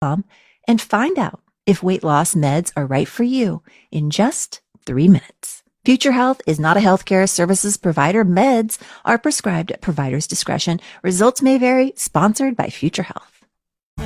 and find out if weight loss meds are right for you in just 3 minutes. Future Health is not a healthcare services provider. Meds are prescribed at provider's discretion. Results may vary. Sponsored by Future Health.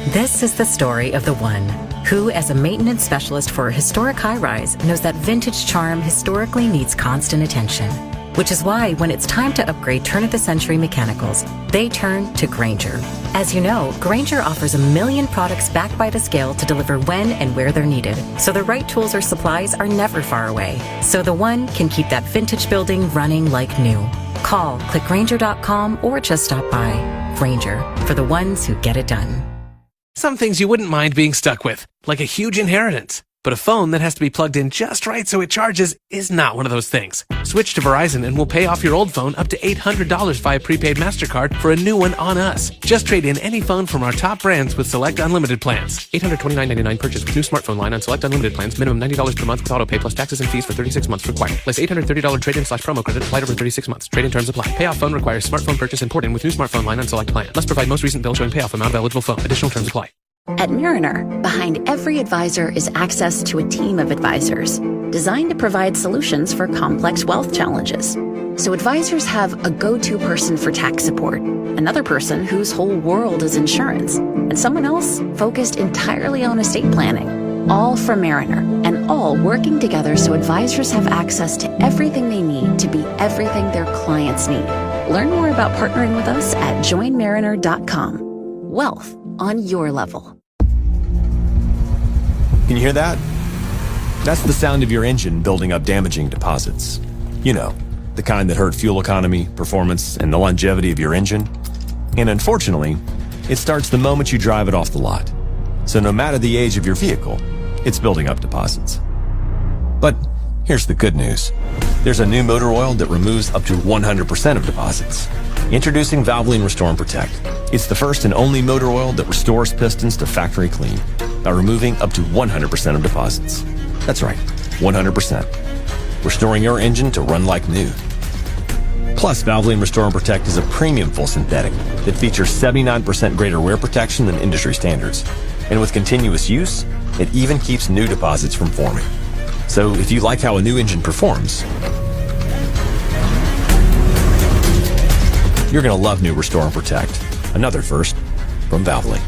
This is the story of the one who, as a maintenance specialist for a historic high-rise, knows that vintage charm historically needs constant attention. Which is why when it's time to upgrade turn-of-the-century mechanicals, they turn to Grainger. As you know, Grainger offers 1 million products backed by the scale to deliver when and where they're needed, so the right tools or supplies are never far away. So the one can keep that vintage building running like new. Call, click Grainger.com, or just stop by. Grainger, for the ones who get it done. Some things you wouldn't mind being stuck with, like a huge inheritance. But a phone that has to be plugged in just right so it charges is not one of those things. Switch to Verizon and we'll pay off your old phone up to $800 via prepaid MasterCard for a new one on us. Just trade in any phone from our top brands with select unlimited plans. $829.99 purchase with new smartphone line on select unlimited plans. Minimum $90 per month with auto pay plus taxes and fees for 36 months required. Plus $830 trade-in/promo credit applied over 36 months. Trade-in terms apply. Payoff phone requires smartphone purchase and port-in with new smartphone line on select plan. Must provide most recent bill showing payoff amount of eligible phone. Additional terms apply. At Mariner, behind every advisor is access to a team of advisors designed to provide solutions for complex wealth challenges. So advisors have a go-to person for tax support, another person whose whole world is insurance, and someone else focused entirely on estate planning. All from Mariner, and all working together so advisors have access to everything they need to be everything their clients need. Learn more about partnering with us at joinmariner.com. Wealth on your level. Can you hear that? That's the sound of your engine building up damaging deposits. You know, the kind that hurt fuel economy, performance, and the longevity of your engine. And unfortunately, it starts the moment you drive it off the lot. So no matter the age of your vehicle, it's building up deposits. But here's the good news. There's a new motor oil that removes up to 100% of deposits. Introducing Valvoline Restore and Protect. It's the first and only motor oil that restores pistons to factory clean by removing up to 100% of deposits. That's right, 100%. Restoring your engine to run like new. Plus, Valvoline Restore and Protect is a premium full synthetic that features 79% greater wear protection than industry standards. And with continuous use, it even keeps new deposits from forming. So if you like how a new engine performs, you're going to love new Restore and Protect. Another first from Valvoline.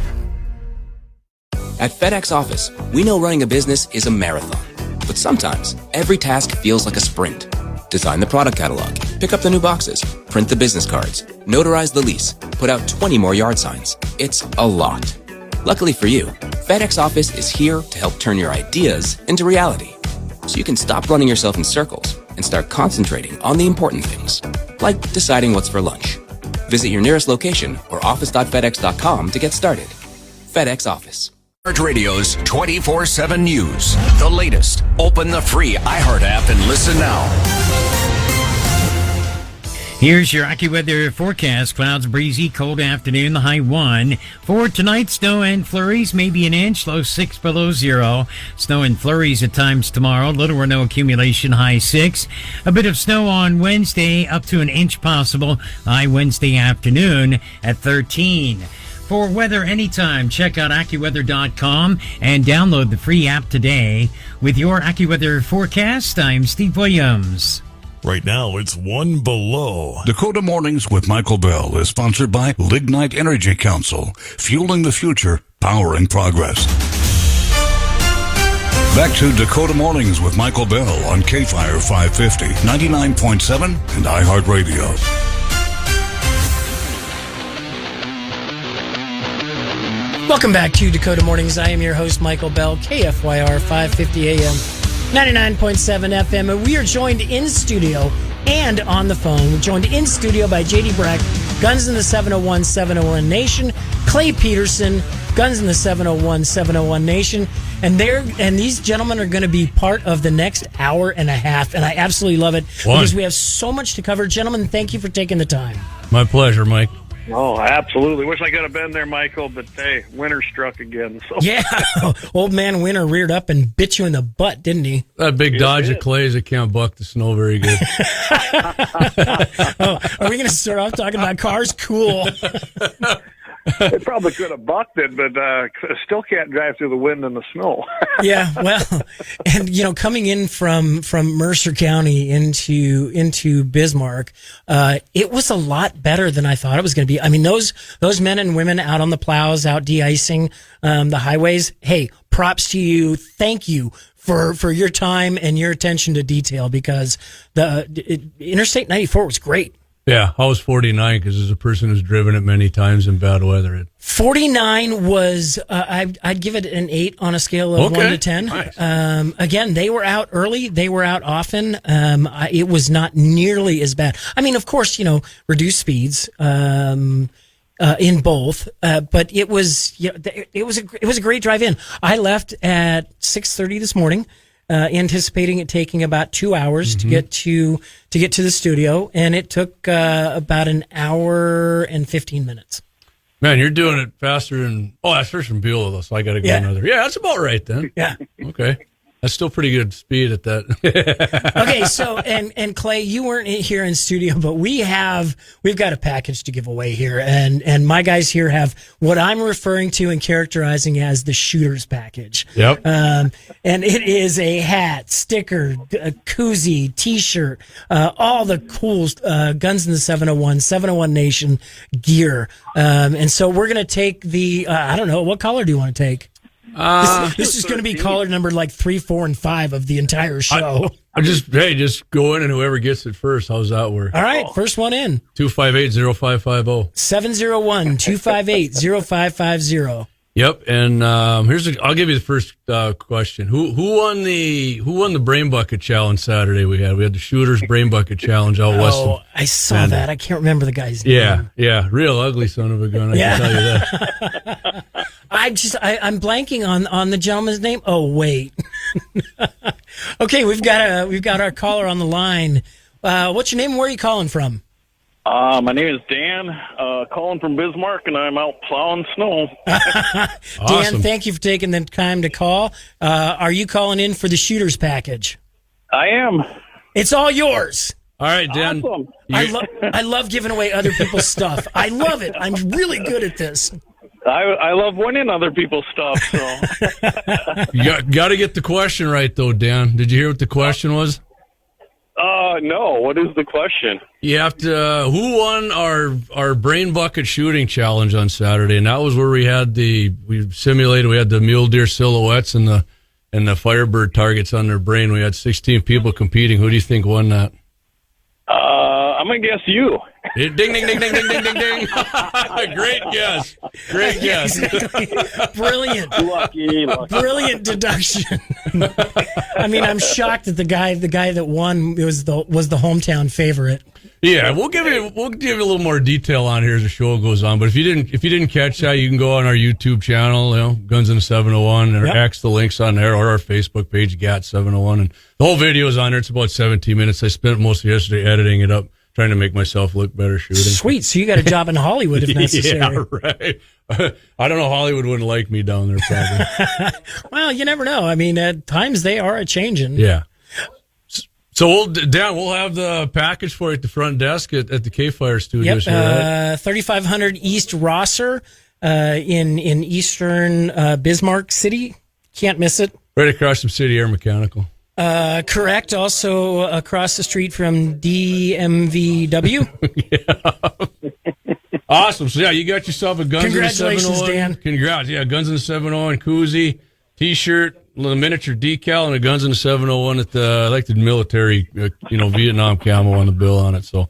At FedEx Office, we know running a business is a marathon. But sometimes, every task feels like a sprint. Design the product catalog, pick up the new boxes, print the business cards, notarize the lease, put out 20 more yard signs. It's a lot. Luckily for you, FedEx Office is here to help turn your ideas into reality. So you can stop running yourself in circles and start concentrating on the important things, like deciding what's for lunch. Visit your nearest location or office.fedex.com to get started. FedEx Office. Radio's 24/7 news. The latest. Open the free iHeart app and listen now. Here's your AccuWeather forecast. Clouds, breezy, cold afternoon, the high 1. For tonight, snow and flurries, maybe an inch, low 6 below 0. Snow and flurries at times tomorrow, little or no accumulation, high 6. A bit of snow on Wednesday, up to an inch possible, high Wednesday afternoon at 13. For weather anytime, check out AccuWeather.com and download the free app today. With your AccuWeather forecast, I'm Steve Williams. Right now, it's 1 below. Dakota Mornings with Michael Bell is sponsored by Lignite Energy Council, fueling the future, powering progress. Back to Dakota Mornings with Michael Bell on K-Fire 550, 99.7, and iHeartRadio. Welcome back to Dakota Mornings. I am your host, Michael Bell, KFYR 550 AM, 99.7 FM. And we are joined in studio and on the phone. We're joined in studio by J.D. Breck, Guns in the 701, 701 Nation, Clay Peterson, Guns in the 701, 701 Nation. And these gentlemen are going to be part of the next hour and a half. And I absolutely love it because we have so much to cover. Gentlemen, thank you for taking the time. My pleasure, Mike. Oh, absolutely. Wish I could have been there, Michael, but hey, winter struck again. So. Yeah, old man Winter reared up and bit you in the butt, didn't he? That big Dodge of Clays, it can't buck the snow very good. Are we going to start off talking about cars? Cool. They probably could have bucked it, but still can't drive through the wind and the snow. Yeah, well, and coming in from Mercer County into Bismarck, it was a lot better than I thought it was going to be. I mean, those men and women out on the plows, out de-icing the highways. Hey, props to you. Thank you for your time and your attention to detail, because Interstate 94 was great. Yeah, I was 49 because as a person who's driven it many times in bad weather. 49 was, I'd give it an 8 on a scale of 1 to 10. Nice. Again, they were out early. They were out often. It was not nearly as bad. I mean, of course, reduced speeds in both, but it was it was a great drive in. I left at 6:30 this morning. Anticipating it taking about 2 hours to get to the studio, and it took about an hour and 15 minutes. Man, you're doing it faster than that's first from Beulah, though, so I got to go another. Yeah, that's about right then. Yeah. Okay. That's still pretty good speed at that. Okay, so and Clay, you weren't here in studio, but we've got a package to give away here, and my guys here have what I'm referring to and characterizing as the shooter's package. Yep. And it is a hat, sticker, a koozie, T-shirt, all the cool Guns in the 701 Nation gear. And so we're gonna take the I don't know, what color do you want to take? This is going to be caller number like 3, 4, and 5 of the entire show. I just go in and whoever gets it first. How's that work? All right, first one in. 258-0550. 701-258-0550. Yep, and I'll give you the first question. Who won the Brain Bucket Challenge Saturday? We had the Shooters Brain Bucket Challenge out west. Oh, I saw that. I can't remember the guy's name. Yeah, real ugly son of a gun. I can tell you that. I'm blanking on the gentleman's name. Oh, wait. Okay, we've got our caller on the line. What's your name and where are you calling from? My name is Dan, calling from Bismarck, and I'm out plowing snow. Dan, Awesome. thank you for taking the time to call. Are you calling in for the shooter's package? I am. It's all yours. All right, Dan. Awesome. I love giving away other people's stuff. I love it. I'm really good at this. I love winning other people's stuff. So You got to get the question right, though, Dan. Did you hear what the question was? no. What is the question? You have to. Who won our Brain Bucket Shooting Challenge on Saturday? And that was where we had we had the mule deer silhouettes and the Firebird targets on their brain. We had 16 people competing. Who do you think won that? I'm gonna guess you. Ding, ding, ding, ding, ding, ding, ding, ding. Great guess. Great guess. Brilliant. Lucky. Brilliant deduction. I mean, I'm shocked that the guy that won was the hometown favorite. Yeah, we'll give you a little more detail on here as the show goes on. But if you didn't catch that, you can go on our YouTube channel, Guns in the 701, or X, the links on there, or our Facebook page, GAT701, and the whole video is on there. It's about 17 minutes. I spent most of yesterday editing it up, trying to make myself look better shooting. Sweet. So you got a job in Hollywood if necessary. Yeah, right. I don't know. Hollywood wouldn't like me down there, probably. Well, you never know. I mean, at times they are a-changing. Yeah. So we'll have the package for you at the front desk at the K-Fire Studios. Yep, 3500 East Rosser in eastern Bismarck City. Can't miss it. Right across from City Air Mechanical. Correct. Also across the street from DMVW. Yeah. Awesome. So, you got yourself a Guns in the 701. Congratulations, Dan. Congrats. Yeah, Guns in the 701 koozie, T-shirt, the miniature decal, and a Guns in the 701 at the military, Vietnam camo on the bill on it. So,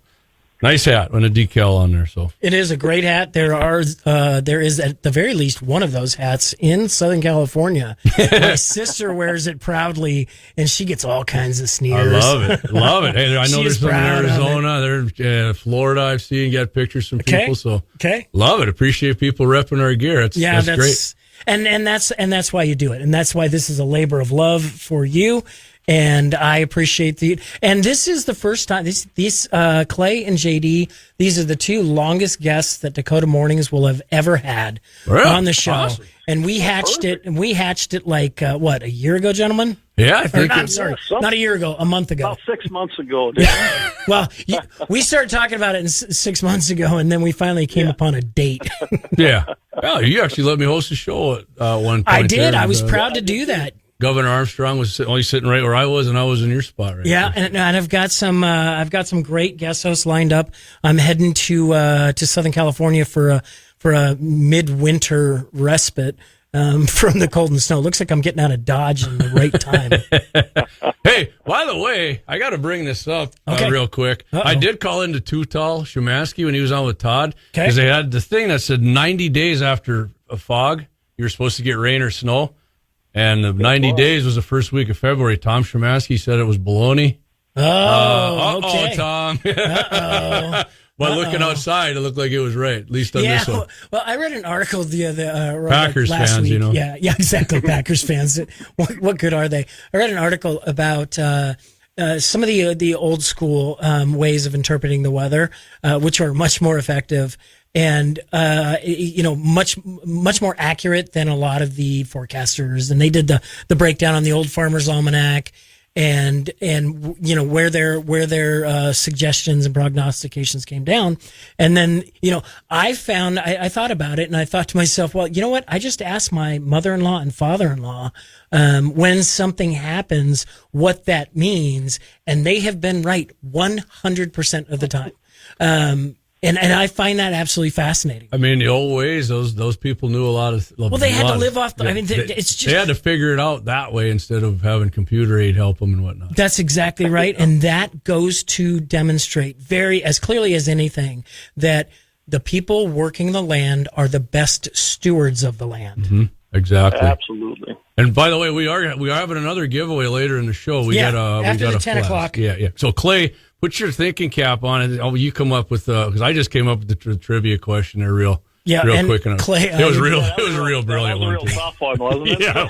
nice hat and a decal on there. So it is a great hat. There is at the very least one of those hats in Southern California. My sister wears it proudly, and she gets all kinds of sneers. I love it. Hey, I know there's some in Arizona, there's Florida. I've seen, got pictures from people. So love it. Appreciate people repping our gear. That's great. And that's why you do it, and that's why this is a labor of love for you. And I appreciate and this is the first time these Clay and JD, these are the two longest guests that Dakota Mornings will have ever had on the show. Awesome. And we hatched it like a year ago, gentlemen? Yeah, I think. I'm sorry, not a year ago, a month ago. About 6 months ago. Yeah. Well, we started talking about it 6 months ago, and then we finally came upon a date. Yeah. Well, you actually let me host a show at one point. I did. There, I was proud to do that. Governor Armstrong was only sitting right where I was, and I was in your spot, right? Yeah, and I've got some great guest hosts lined up. I'm heading to Southern California for a midwinter respite from the cold and snow. Looks like I'm getting out of Dodge in the right time. Hey, by the way, I got to bring this up real quick. Uh-oh. I did call into Tootal Shumansky when he was on with Todd because they had the thing that said 90 days after a fog, you were supposed to get rain or snow. And the 90 days was the first week of February. Tom Shumansky said it was baloney. Okay. Tom. Uh-oh. But looking outside, it looked like it was right, at least on this one. Well, I read an article Packers last fans, week. you know. Yeah, exactly. Packers fans. What good are they? I read an article about some of the old school ways of interpreting the weather, which are much more effective and much more accurate than a lot of the forecasters. And they did the breakdown on the Old Farmer's Almanac. And where their suggestions and prognostications came down, and then I thought about it and I thought to myself, well, you know what? I just asked my mother-in-law and father-in-law when something happens what that means, and they have been right 100% of the time. And I find that absolutely fascinating. I mean, the old ways, those people knew a lot of. Well, they had to live off. It's just they had to figure it out that way instead of having computer aid help them and whatnot. That's exactly right, and that goes to demonstrate very as clearly as anything that the people working the land are the best stewards of the land. Mm-hmm. Exactly. Absolutely. And by the way, we are having another giveaway later in the show. After the 10 flash. o'clock. Yeah. So Clay, put your thinking cap on it. You come up with because I just came up with the trivia question there real quick. And Clay, it was a real brilliant one. That was a real tough one, wasn't it? Yeah.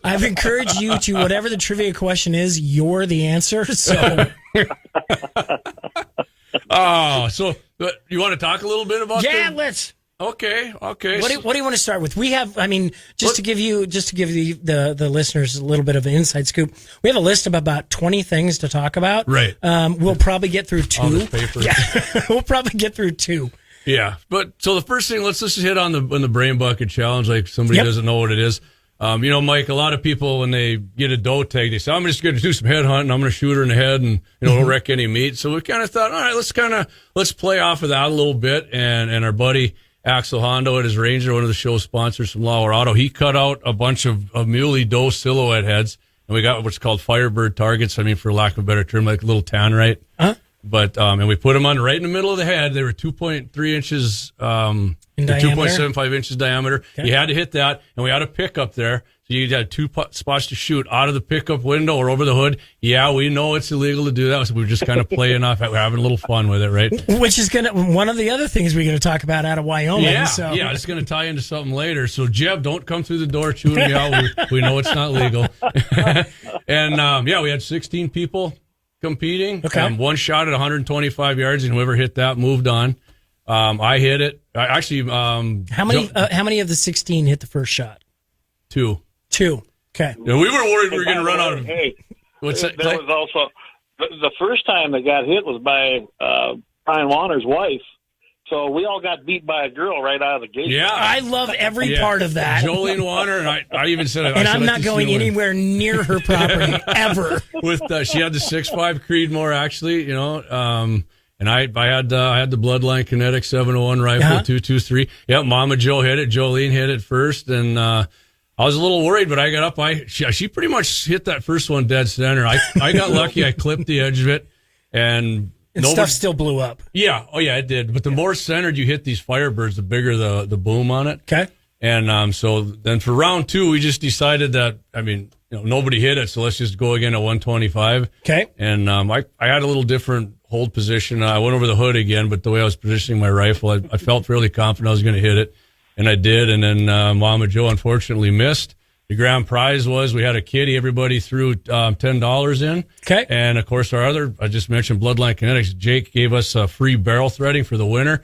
I've encouraged you to whatever the trivia question is, you're the answer. So. So you want to talk a little bit about? Yeah, let's. Okay. What do you want to start with? We have, just to give the listeners a little bit of an inside scoop, we have a list of about 20 things to talk about. Right. We'll probably get through 2. On this paper. Yeah. We'll probably get through 2. Yeah. But so the first thing, let's just hit on the brain bucket challenge, like somebody doesn't know what it is. Mike, a lot of people, when they get a doe tag, they say, I'm just going to do some head hunting. I'm going to shoot her in the head and, don't wreck any meat. So we kind of thought, all right, let's play off of that a little bit. And our buddy Axel Hondo at his Ranger, one of the show sponsors from Lauer Auto, he cut out a bunch of muley doe silhouette heads. And we got what's called Firebird targets. For lack of a better term, like a little tannerite. Huh? But, and we put them on right in the middle of the head. They were 2.3 inches, 2.75 inches diameter. Okay. You had to hit that, and we had a pickup there. So you had 2 spots to shoot out of the pickup window or over the hood. Yeah, we know it's illegal to do that. So we're just kind of playing off. We're having a little fun with it, right? Which is one of the other things we're going to talk about out of Wyoming. Yeah, it's going to tie into something later. So Jeb, don't come through the door chewing me out. We know it's not legal. And we had 16 people competing. Okay. One shot at 125 yards, and whoever hit that moved on. I hit it. I actually. How many of the 16 hit the first shot? 2. Okay. Yeah, we were worried we were going to run out of. Hey, what's that? There was also the first time that got hit was by Brian Warner's wife. So we all got beat by a girl right out of the gate. Yeah, I love every part of that. Jolene Warner, and I even said, I'm not going anywhere near her property ever. With she had the 6.5 Creedmoor, actually, and I had the Bloodline Kinetic 701 rifle, 223. Yeah, Mama Joe hit it. Jolene hit it first, and I was a little worried, but I got up. She pretty much hit that first one dead center. I got lucky. I clipped the edge of it, and stuff still blew up. Yeah. Oh, yeah, it did. But the more centered you hit these Firebirds, the bigger the boom on it. Okay. And so then for round 2, we just decided that, nobody hit it, so let's just go again at 125. Okay. And I had a little different hold position. I went over the hood again, but the way I was positioning my rifle, I felt fairly confident I was going to hit it, and I did. And then Mama Joe unfortunately missed. The grand prize was we had a kitty. Everybody threw $10 in. Okay. And, of course, I just mentioned Bloodline Kinetics. Jake gave us free barrel threading for the winner.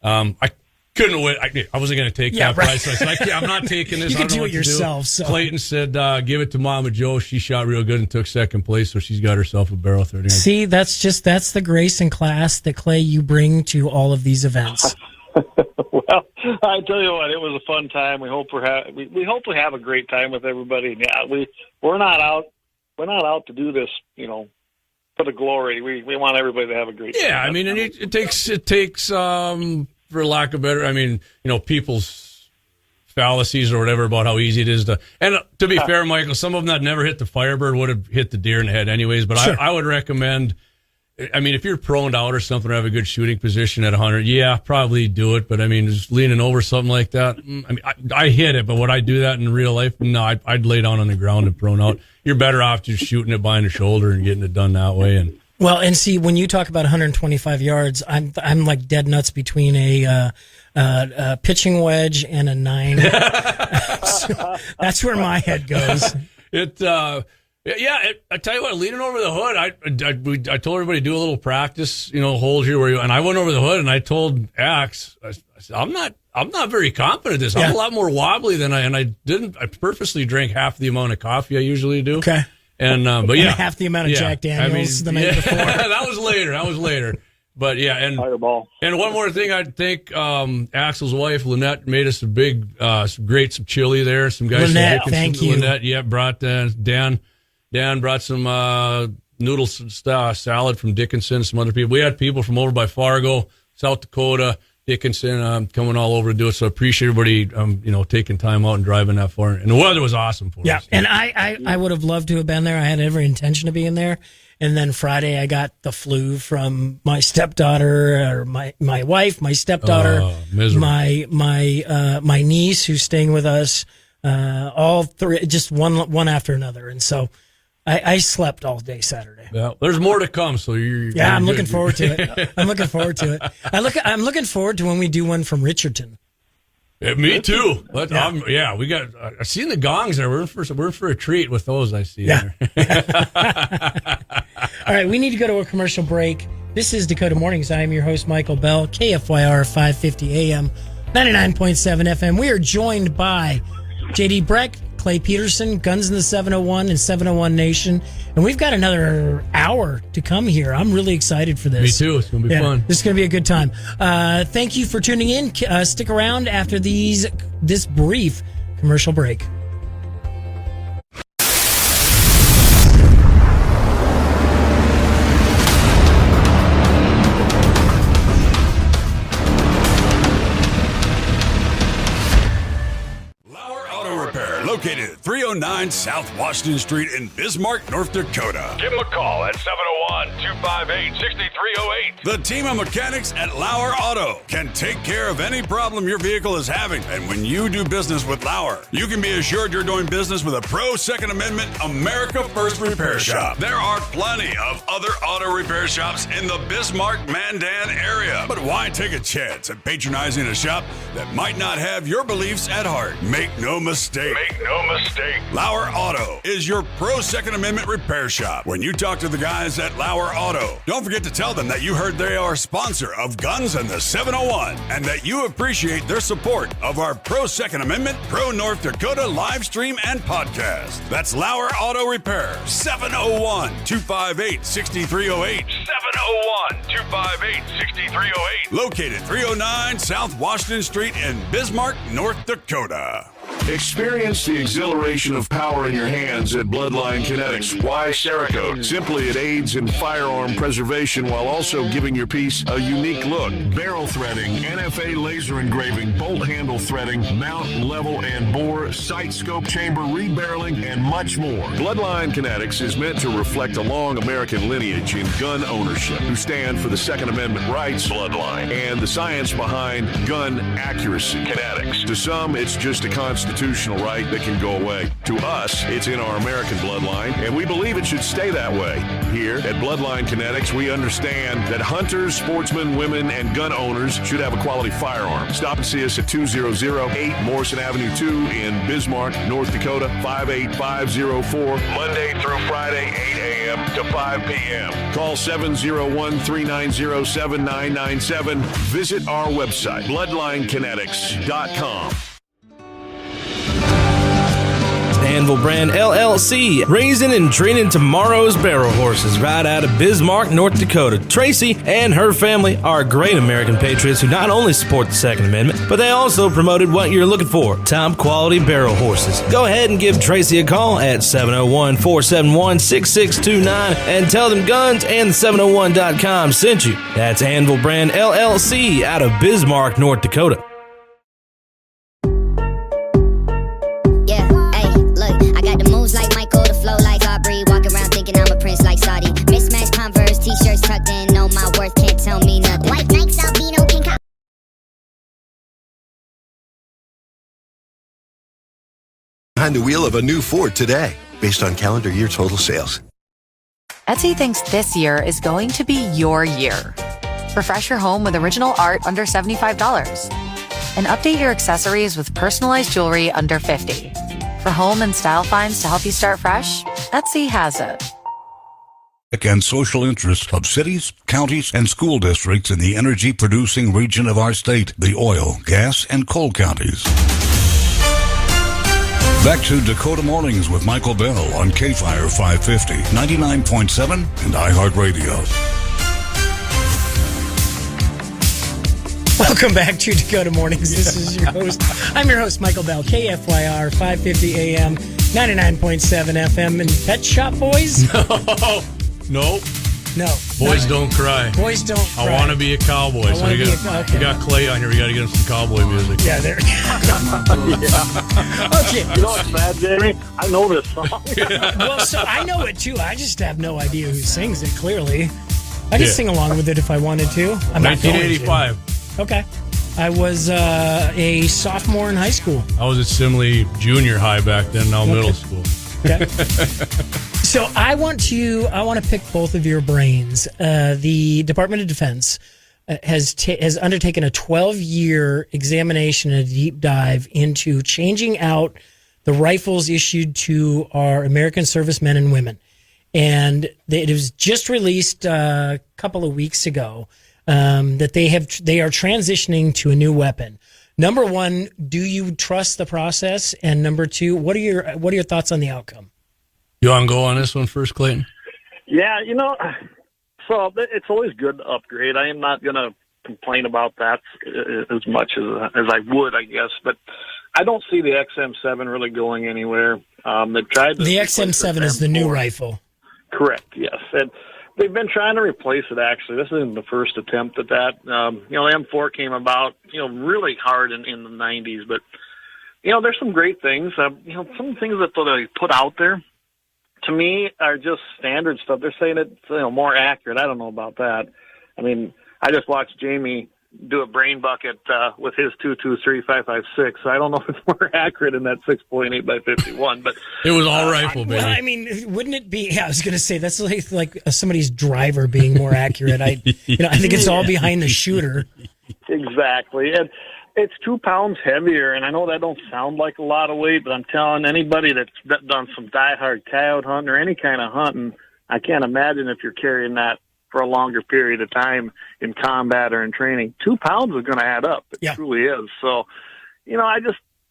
I couldn't wait. I wasn't going to take that price. So I said, I'm not taking this. You can do it yourself. So. Clayton said, give it to Mama Joe. She shot real good and took second place, so she's got herself a barrel 30. See, that's the grace and class that, Clay, you bring to all of these events. Well, I tell you what, it was a fun time. We hope we hope we have a great time with everybody. And yeah, we're not out to do this, for the glory. We want everybody to have a great time. Yeah, I mean, and it takes for lack of better, people's fallacies or whatever about how easy it is to. And to be fair, Michael, some of them that never hit the Firebird would have hit the deer in the head anyways. But sure. I would recommend. I mean, if you're proned out or something or have a good shooting position at 100, yeah, probably do it. But just leaning over something like that. I hit it, but would I do that in real life? No, I'd lay down on the ground and prone out. You're better off just shooting it behind the shoulder and getting it done that way. Well, and see, when you talk about 125 yards, I'm like dead nuts between a pitching wedge and a 9. So that's where my head goes. I tell you what, leaning over the hood, I told everybody do a little practice, hold here and I went over the hood and I told Axe, I said, I'm not very confident at this. I'm a lot more wobbly than I purposely drank half the amount of coffee I usually do. Okay. And half the amount of Jack Daniels the night before. That was later. But yeah, and Fireball. And one more thing, I think Axel's wife Lynette made us some great chili there. Some guys, Lynette, thank you. Lynette, brought Dan brought some noodle salad from Dickinson. Some other people. We had people from over by Fargo, South Dakota, Dickinson, coming all over to do it. So I appreciate everybody, taking time out and driving that far. And the weather was awesome for us. Yeah, and I would have loved to have been there. I had every intention of being there. And then Friday, I got the flu from my stepdaughter, or my wife, my stepdaughter, my niece who's staying with us. All three, just one after another, and so I slept all day Saturday. Yeah, there's more to come. So I'm looking forward to it. I'm looking forward to it. I'm looking forward to when we do one from Richardson. Yeah, me too. But we got. I've seen the gongs there. We're in for a treat with those. I see. Yeah. All right, we need to go to a commercial break. This is Dakota Mornings. I am your host, Michael Bell, KFYR 550 AM, 99.7 FM. We are joined by JD Breck, Clay Peterson, Guns in the 701 and 701 Nation. And we've got another hour to come here. I'm really excited for this. Me too. It's going to be fun. This is going to be a good time. Thank you for tuning in. Stick around after this brief commercial break. Located at 309 South Washington Street in Bismarck, North Dakota. Give them a call at 701-258-6308. The team of mechanics at Lauer Auto can take care of any problem your vehicle is having. And when you do business with Lauer, you can be assured you're doing business with a pro Second Amendment America First repair shop. There are plenty of other auto repair shops in the Bismarck-Mandan area. But why take a chance at patronizing a shop that might not have your beliefs at heart? Make no mistake. Lauer Auto is your pro Second Amendment repair shop. When you talk to the guys at Lauer Auto, don't forget to tell them that you heard they are a sponsor of Guns and the 701 and that you appreciate their support of our pro Second Amendment, pro North Dakota live stream and podcast. That's Lauer Auto Repair, 701-258-6308. 701-258-6308. Located 309 South Washington Street in Bismarck, North Dakota. Experience the exhilaration of power in your hands at Bloodline Kinetics. Why Cerakote? Simply, it aids in firearm preservation while also giving your piece a unique look. Barrel threading, NFA laser engraving, bolt handle threading, mount, level, and bore, sight scope chamber, rebarreling, and much more. Bloodline Kinetics is meant to reflect a long American lineage in gun ownership, who stand for the Second Amendment rights, Bloodline, and the science behind gun accuracy. Kinetics. To some, it's just a concept. constitutional right that can go away. To us, it's in our American bloodline, and we believe it should stay that way. Here at Bloodline Kinetics, we understand that hunters, sportsmen, women, and gun owners should have a quality firearm. Stop and see us at 2008 Morrison Avenue 2 in Bismarck, North Dakota, 58504, Monday through Friday, 8 a.m. to 5 p.m. Call 701-390-7997. Visit our website, bloodlinekinetics.com. Anvil Brand LLC, raising and training tomorrow's barrel horses right out of Bismarck, North Dakota. Tracy and her family are great American patriots who not only support the Second Amendment, but they also promoted what you're looking for, top quality barrel horses. Go ahead and give Tracy a call at 701-471-6629 and tell them Guns and 701.com sent you. That's Anvil Brand LLC out of Bismarck, North Dakota. Like Michael, the flow like Aubrey. Walk around thinking I'm a prince like Saudi. Mismatched Converse, t-shirts tucked in. Know my worth, can't tell me nothing. White Nikes, albino, pink. Behind the wheel of a new Ford today, based on calendar year total sales. Etsy thinks this year is going to be your year. Refresh your home with original art under $75. And update your accessories with personalized jewelry under $50. For home and style finds to help you start fresh, Etsy has it. And social interests of cities, counties, and school districts in the energy-producing region of our state, the oil, gas, and coal counties. Back to Dakota Mornings with Michael Bell on K-Fire 550, 99.7, and iHeartRadio. Welcome back to Dakota Mornings. This is your host. I'm your host, Michael Bell, KFYR, 550 AM, 99.7 FM. And Pet Shop Boys? No. Boys don't cry. Boys don't cry. I want to be a cowboy. So we got Clay on here. We got to get him some cowboy music. Yeah, there. Okay. You know what's bad, Jamie? I know this song. Well, so I know it too. I just have no idea who sings it, clearly. I could sing along with it if I wanted to. I'm 1985. Okay. I was a sophomore in high school. I was at Simley Junior High back then, now middle school. Okay. So I want to pick both of your brains. The Department of Defense has undertaken a 12-year examination and a deep dive into changing out the rifles issued to our American servicemen and women. And it was just released a couple of weeks ago. That they are transitioning to a new weapon. Number one, do you trust the process? And number two, what are your thoughts on the outcome? You want to go on this one first, Clayton? Yeah, so it's always good to upgrade. I am not going to complain about that as much as I would, I guess. But I don't see the XM7 really going anywhere. They've tried the XM7 is the new rifle. Correct. Yes, and they've been trying to replace it, actually. This isn't the first attempt at that. The M4 came about, really hard in the 90s. But, there's some great things. Some things that they put out there, to me, are just standard stuff. They're saying it's more accurate. I don't know about that. I mean, I just watched Jamie do a brain bucket with his 223-556. So I don't know if it's more accurate in that 6.8 by 51, but it was all rifle, baby. Well, I mean, wouldn't it be? Yeah, I was going to say that's like somebody's driver being more accurate. I think it's all behind the shooter. Exactly, and it's 2 pounds heavier. And I know that don't sound like a lot of weight, but I'm telling anybody that's done some diehard coyote hunting or any kind of hunting, I can't imagine if you're carrying that for a longer period of time in combat or in training. 2 pounds is going to add up. It truly is. So, I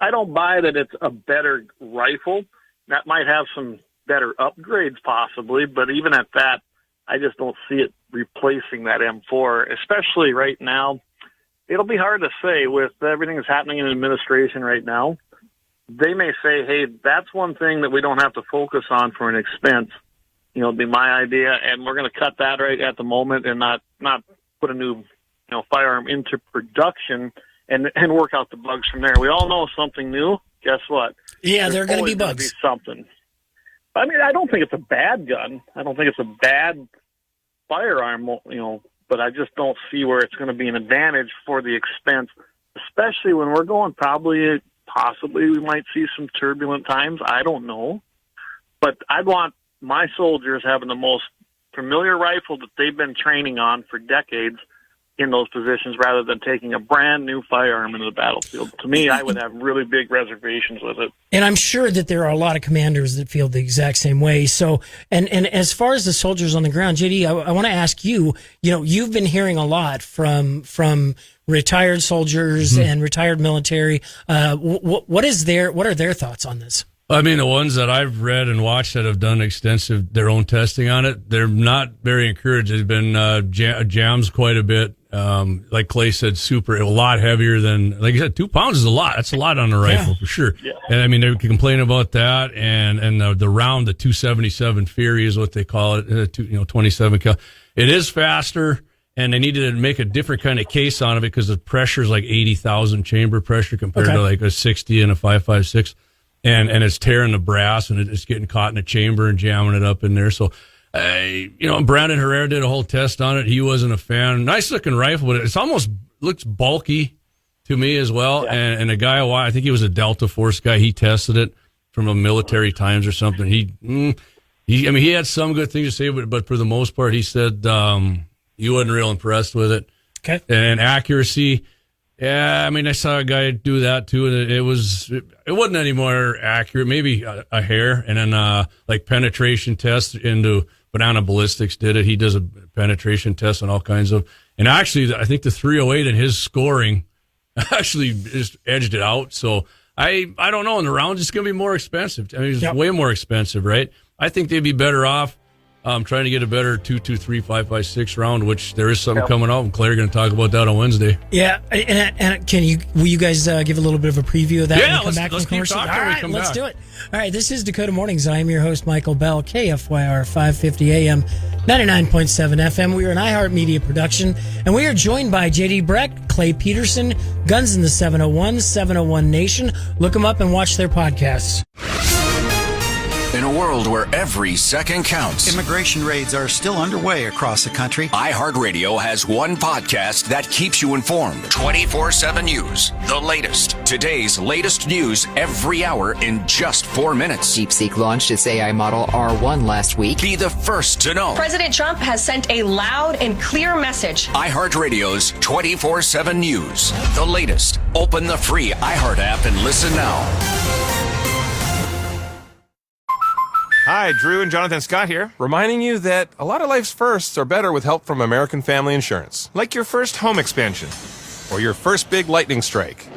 don't buy that it's a better rifle. That might have some better upgrades possibly, but even at that, I just don't see it replacing that M4, especially right now. It'll be hard to say with everything that's happening in administration right now. They may say, hey, that's one thing that we don't have to focus on for an expense. It'd be my idea, and we're going to cut that right at the moment and not put a new, firearm into production and work out the bugs from there. We all know something new. Guess what? Yeah, there are going to be bugs. Something. I mean, I don't think it's a bad gun. I don't think it's a bad firearm, but I just don't see where it's going to be an advantage for the expense, especially when we're going probably possibly we might see some turbulent times. I don't know. But I'd want my soldiers having the most familiar rifle that they've been training on for decades in those positions rather than taking a brand new firearm into the battlefield. To me, I would have really big reservations with it. And I'm sure that there are a lot of commanders that feel the exact same way. So, and as far as the soldiers on the ground, JD, I want to ask you, you've been hearing a lot from retired soldiers and retired military. What are their thoughts on this? I mean, the ones that I've read and watched that have done their own testing on it, they're not very encouraged. There's been jams quite a bit. Like Clay said, a lot heavier than, like you said, 2 pounds is a lot. That's a lot on a rifle for sure. Yeah. And I mean, they complain about that. And the round, the 277 Fury is what they call it, 27 cal. It is faster. And they needed to make a different kind of case on it because the pressure is like 80,000 chamber pressure compared to like a 60 and a 5.56. And it's tearing the brass and it's getting caught in the chamber and jamming it up in there. So, Brandon Herrera did a whole test on it. He wasn't a fan. Nice looking rifle, but it's almost looks bulky to me as well. Yeah. And a guy, I think he was a Delta Force guy. He tested it from a military times or something. He had some good things to say, but for the most part, he said he wasn't real impressed with it. Okay. And accuracy. Yeah, I mean, I saw a guy do that too, and it wasn't any more accurate, maybe a hair. And then like penetration tests into Banana Ballistics did it. He does a penetration test on all kinds of, and actually, I think the 308 in his scoring actually just edged it out. So I don't know. And the round's just going to be more expensive. I mean, it's way more expensive, right? I think they'd be better off trying to get a better 2.23 5.56 round, which there is something coming out, and Claire going to talk about that on Wednesday. Yeah, and will you guys give a little bit of a preview of that when we come back from commercial? All right, let's do it. All right, this is Dakota Mornings. I am your host, Michael Bell, KFYR 550 AM, 99.7 FM. We are an iHeartMedia production, and we are joined by JD Breck, Clay Peterson, Guns in the 701, 701 Nation. Look them up and watch their podcasts. In a world where every second counts, immigration raids are still underway across the country. iHeartRadio has one podcast that keeps you informed. 24/7 News, the latest. Today's latest news every hour in just 4 minutes. DeepSeek launched its AI model R1 last week. Be the first to know. President Trump has sent a loud and clear message. iHeartRadio's 24/7 News, the latest. Open the free iHeart app and listen now. Hi, Drew and Jonathan Scott here, reminding you that a lot of life's firsts are better with help from American Family Insurance. Like your first home expansion, or your first big lightning strike.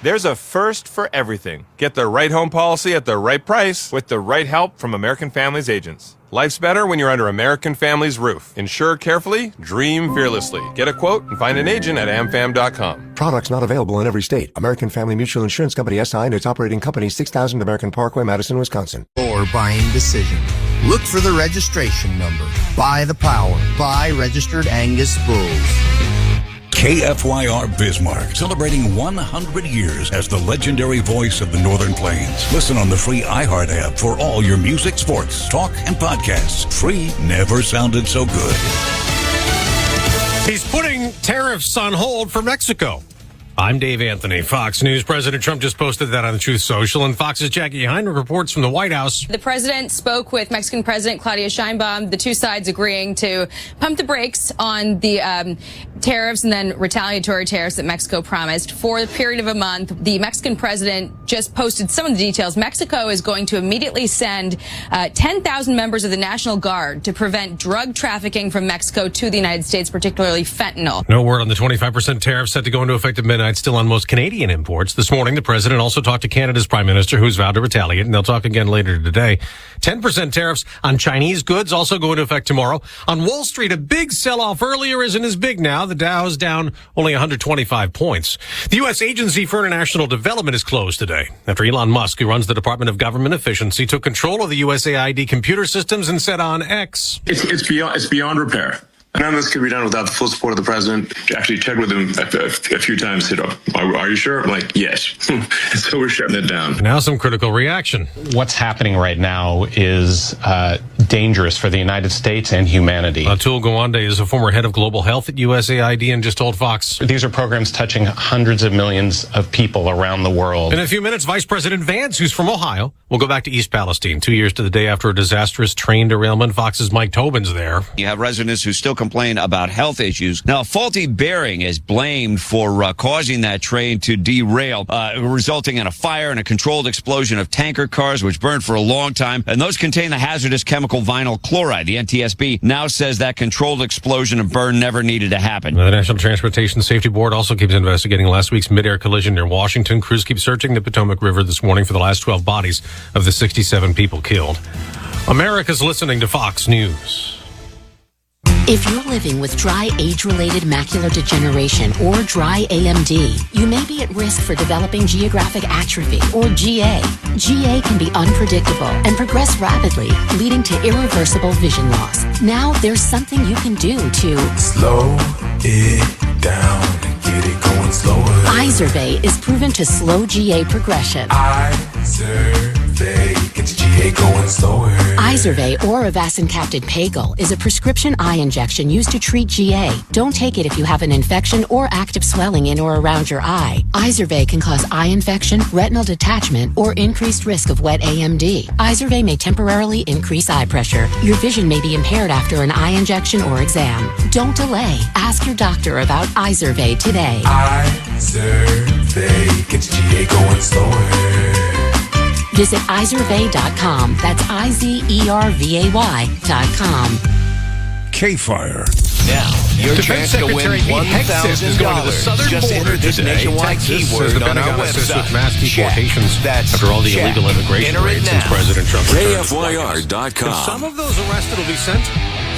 There's a first for everything. Get the right home policy at the right price with the right help from American Family's agents. Life's better when you're under American Family's roof. Insure carefully, dream fearlessly. Get a quote and find an agent at amfam.com. Products not available in every state. American Family Mutual Insurance Company SI and its operating company 6000 American Parkway, Madison, Wisconsin. Or buying decision. Look for the registration number. Buy the power. Buy registered Angus bulls. KFYR Bismarck, celebrating 100 years as the legendary voice of the Northern Plains. Listen on the free iHeart app for all your music, sports, talk, and podcasts. Free never sounded so good. He's putting tariffs on hold for Mexico. I'm Dave Anthony, Fox News. President Trump just posted that on the Truth Social, and Fox's Jackie Heinrich reports from the White House. The president spoke with Mexican President Claudia Sheinbaum, the two sides agreeing to pump the brakes on the tariffs and then retaliatory tariffs that Mexico promised for the period of a month. The Mexican president just posted some of the details. Mexico is going to immediately send 10,000 members of the National Guard to prevent drug trafficking from Mexico to the United States, particularly fentanyl. No word on the 25% tariff set to go into effect at midnight, still on most Canadian imports. This morning, the president also talked to Canada's prime minister, who's vowed to retaliate, and they'll talk again later today. 10% tariffs on Chinese goods also go into effect tomorrow. On Wall Street, a big sell-off earlier isn't as big now. The Dow's down only 125 points. The U.S. Agency for International Development is closed today after Elon Musk, who runs the Department of Government Efficiency, took control of the USAID computer systems and said on X, It's beyond repair. None of this could be done without the full support of the president. Actually checked with him a few times. Said, are you sure? I'm like, yes. So we're shutting it down. Now some critical reaction. What's happening right now is dangerous for the United States and humanity. Atul Gawande is a former head of global health at USAID and just told Fox. These are programs touching hundreds of millions of people around the world. In a few minutes, Vice President Vance, who's from Ohio, will go back to East Palestine 2 years to the day after a disastrous train derailment. Fox's Mike Tobin's there. You have residents who still complain about health issues. Now, a faulty bearing is blamed for causing that train to derail, resulting in a fire and a controlled explosion of tanker cars, which burned for a long time. And those contain the hazardous chemical vinyl chloride. The NTSB now says that controlled explosion and burn never needed to happen. The National Transportation Safety Board also keeps investigating last week's mid-air collision near Washington. Crews keep searching the Potomac River this morning for the last 12 bodies of the 67 people killed. America's listening to Fox News. If you're living with dry age-related macular degeneration or dry AMD, you may be at risk for developing geographic atrophy or GA. GA can be unpredictable and progress rapidly, leading to irreversible vision loss. Now there's something you can do to slow it down and get it going slower. Izervay is proven to slow GA progression. Izervay gets GA going slower. Izervay or avacincaptad pagel is a prescription eye injection used to treat GA. Don't take it if you have an infection or active swelling in or around your eye. Izervay can cause eye infection, retinal detachment, or increased risk of wet AMD. Izervay may temporarily increase eye pressure. Your vision may be impaired after an eye injection or exam. Don't delay. Ask your doctor about Izervay today. Izervay gets GA going slower. Visit Izervay.com. That's IZERVAY.com. K-Fire. Now, your chance to win $1,000. Just enter this nationwide keyword on our website. With mass deportations after all the illegal immigration raids since President Trump KFYR.com. Some of those arrested will be sent to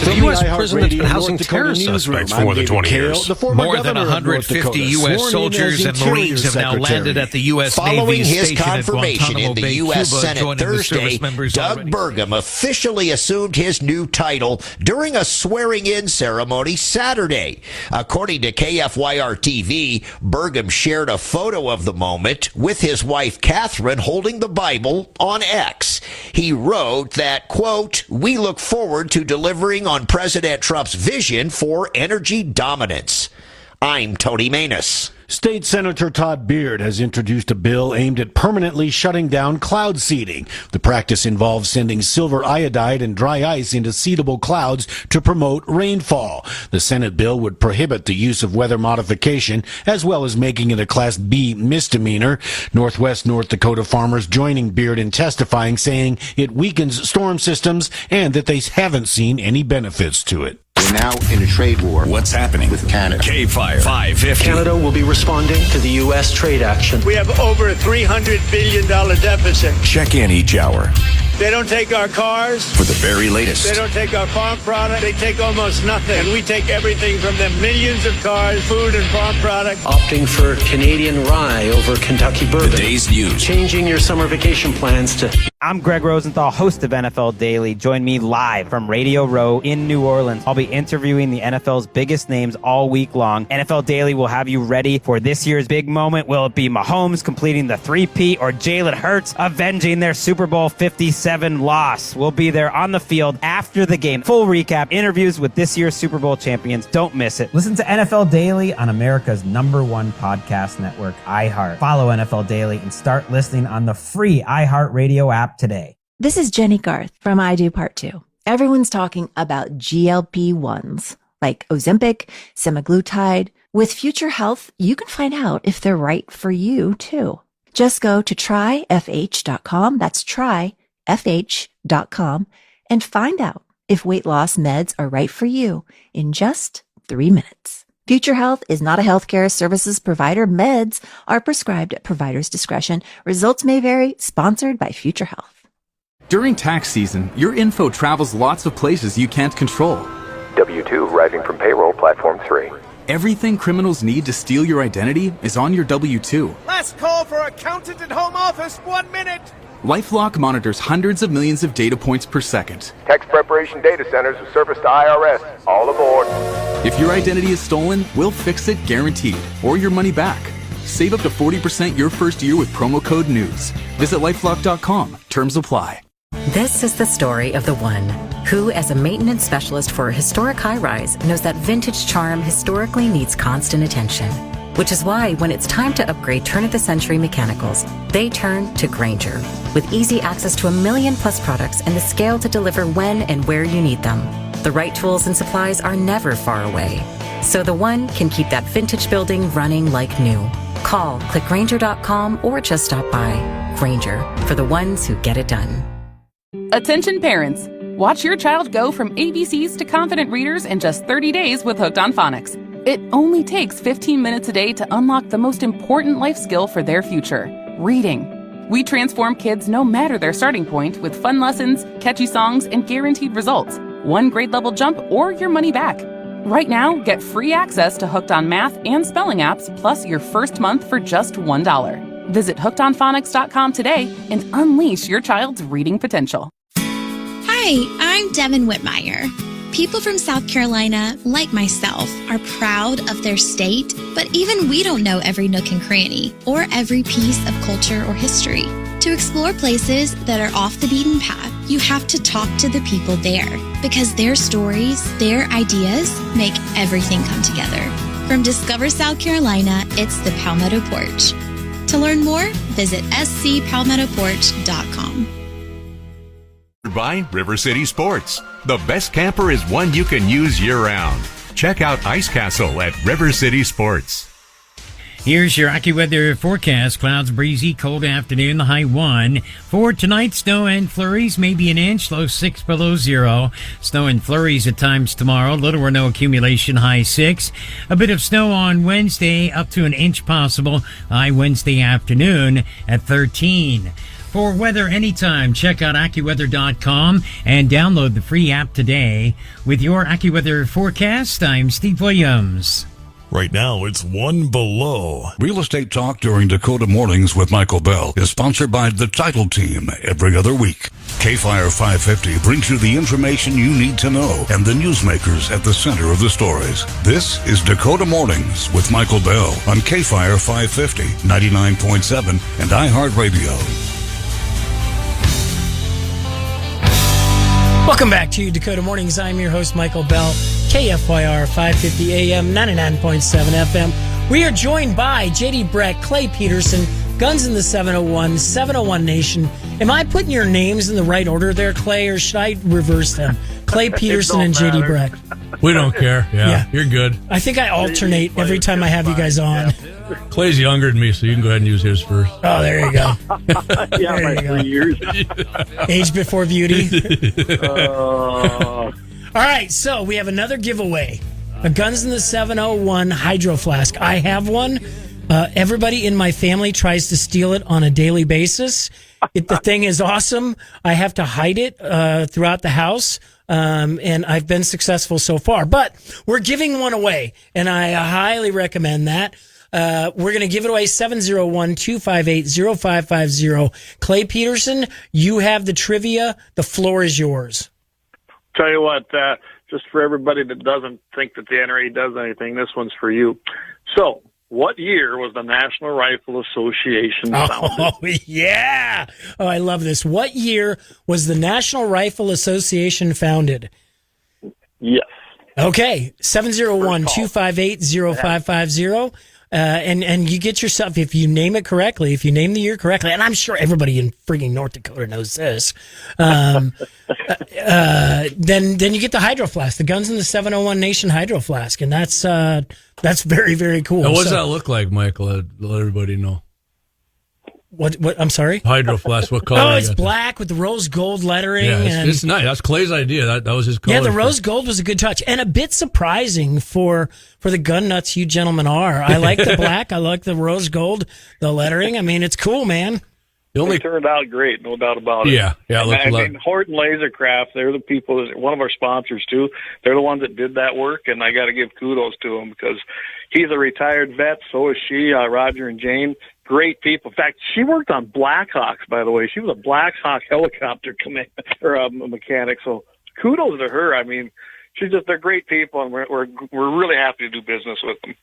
the U.S. prison that's been housing terror suspects for more than 20 years. More than 150 U.S. soldiers and Marines have now landed at the U.S. Following Navy his station confirmation at in the Bay, U.S. Cuba, Senate Thursday, Doug Burgum officially assumed his new title during a swearing-in ceremony Saturday. According to KFYR TV, Burgum shared a photo of the moment with his wife Catherine holding the Bible on X. He wrote that, quote, "We look forward to delivering on President Trump's vision for energy dominance." I'm Tony Manus. State Senator Todd Beard has introduced a bill aimed at permanently shutting down cloud seeding. The practice involves sending silver iodide and dry ice into seedable clouds to promote rainfall. The Senate bill would prohibit the use of weather modification, as well as making it a Class B misdemeanor. Northwest North Dakota farmers joining Beard in testifying, saying it weakens storm systems and that they haven't seen any benefits to it. We're now in a trade war. What's happening with Canada? K-Fire 550. Canada will be responding to the U.S. trade action. We have over a $300 billion deficit. Check in each hour. They don't take our cars. For the very latest. They don't take our farm product. They take almost nothing. And we take everything from them. Millions of cars, food and farm product. Opting for Canadian rye over Kentucky bourbon. The day's news. Changing your summer vacation plans to... I'm Greg Rosenthal, host of NFL Daily. Join me live from Radio Row in New Orleans. I'll be interviewing the NFL's biggest names all week long. NFL Daily will have you ready for this year's big moment. Will it be Mahomes completing the three-peat or Jalen Hurts avenging their Super Bowl 57 loss? We'll be there on the field after the game. Full recap, interviews with this year's Super Bowl champions. Don't miss it. Listen to NFL Daily on America's #1 podcast network, iHeart. Follow NFL Daily and start listening on the free iHeartRadio app today. This is Jenny Garth from I Do Part 2. Everyone's talking about GLP-1s like Ozempic, semaglutide. With Future Health, you can find out if they're right for you too. Just go to tryfh.com. That's tryfh.com and find out if weight loss meds are right for you in just 3 minutes. Future Health is not a healthcare services provider. Meds are prescribed at provider's discretion. Results may vary. Sponsored by Future Health. During tax season, your info travels lots of places you can't control. W-2 arriving from payroll platform 3. Everything criminals need to steal your identity is on your W-2. Last call for accountant and home office. 1 minute. LifeLock monitors hundreds of millions of data points per second. Tax preparation data centers with service to IRS. All aboard. If your identity is stolen, we'll fix it guaranteed, or your money back. Save up to 40% your first year with promo code NEWS. Visit LifeLock.com. Terms apply. This is the story of the one. Who, as a maintenance specialist for a historic high-rise, knows that vintage charm historically needs constant attention. Which is why when it's time to upgrade turn-of-the-century mechanicals, they turn to Grainger. With easy access to 1 million-plus products and the scale to deliver when and where you need them. The right tools and supplies are never far away. So the one can keep that vintage building running like new. Call, click Grainger.com, or just stop by. Grainger, for the ones who get it done. Attention parents. Watch your child go from ABCs to confident readers in just 30 days with Hooked on Phonics. It only takes 15 minutes a day to unlock the most important life skill for their future, reading. We transform kids no matter their starting point with fun lessons, catchy songs, and guaranteed results. 1 grade level jump or your money back. Right now, get free access to Hooked on Math and Spelling apps, plus your first month for just $1. Visit hookedonphonics.com today and unleash your child's reading potential. Hi, I'm Devin Whitmire. People from South Carolina, like myself, are proud of their state, but even we don't know every nook and cranny or every piece of culture or history. To explore places that are off the beaten path, you have to talk to the people there because their stories, their ideas make everything come together. From Discover South Carolina, it's the Palmetto Porch. To learn more, visit scpalmettoporch.com. By River City Sports. The best camper is one you can use year-round. Check out Ice Castle at River City Sports. Here's your AccuWeather forecast. Clouds, breezy, cold afternoon, the high 1. For tonight, snow and flurries, maybe an inch, low 6 below 0. Snow and flurries at times tomorrow, little or no accumulation, high 6. A bit of snow on Wednesday, up to an inch possible, high Wednesday afternoon at 13. For weather anytime, check out AccuWeather.com and download the free app today. With your AccuWeather forecast, I'm Steve Williams. Right now, it's 1 below. Real Estate Talk during Dakota Mornings with Michael Bell is sponsored by the Title Team every other week. K-Fire 550 brings you the information you need to know and the newsmakers at the center of the stories. This is Dakota Mornings with Michael Bell on K-Fire 550, 99.7, and iHeartRadio. Welcome back to Dakota Mornings. I'm your host, Michael Bell, KFYR 550 AM, 99.7 FM. We are joined by J.D. Breck, Clay Peterson, Guns in the 701, 701 Nation. Am I putting your names in the right order there, Clay, or should I reverse them? Clay Peterson and J.D. Breck. We don't care. Yeah, you're good. I think I alternate every time I have you guys on. Clay's younger than me, so you can go ahead and use his first. Oh, there you go. Yeah, by 3 years. Age before beauty. All right, so we have another giveaway. A Guns in the 701 Hydro Flask. I have one. Everybody in my family tries to steal it on a daily basis. The thing is awesome. I have to hide it throughout the house. And I've been successful so far. But we're giving one away, and I highly recommend that. We're going to give it away, 701-258-0550. Clay Peterson, you have the trivia. The floor is yours. Tell you what, just for everybody that doesn't think that the NRA does anything, this one's for you. So, what year was the National Rifle Association founded? Oh, yeah. Oh, I love this. What year was the National Rifle Association founded? Yes. Okay, 701-258-0550. And you get yourself, if you name it correctly, if you name the year correctly, and I'm sure everybody in freaking North Dakota knows this, then you get the Hydro Flask, the Guns in the 701 Nation Hydro Flask, and that's very, very cool. Now, what does that look like, Michael? Let everybody know. What? I'm sorry? Hydro Flask, what color? Oh, it's black with the rose gold lettering. Yeah, it's nice. That's Clay's idea. That was his color. Yeah, the rose gold was a good touch. And a bit surprising for the gun nuts you gentlemen are. I like the black. I like the rose gold, the lettering. I mean, it's cool, man. It turned out great, no doubt about it. Yeah. I mean, Horton Lasercraft, they're the people, one of our sponsors too. They're the ones that did that work, and I got to give kudos to them because he's a retired vet. So is she, Roger and Jane. Great people. In fact, she worked on Blackhawks, by the way. She was a Blackhawk helicopter mechanic. So kudos to her. I mean, they're great people, and we're really happy to do business with them.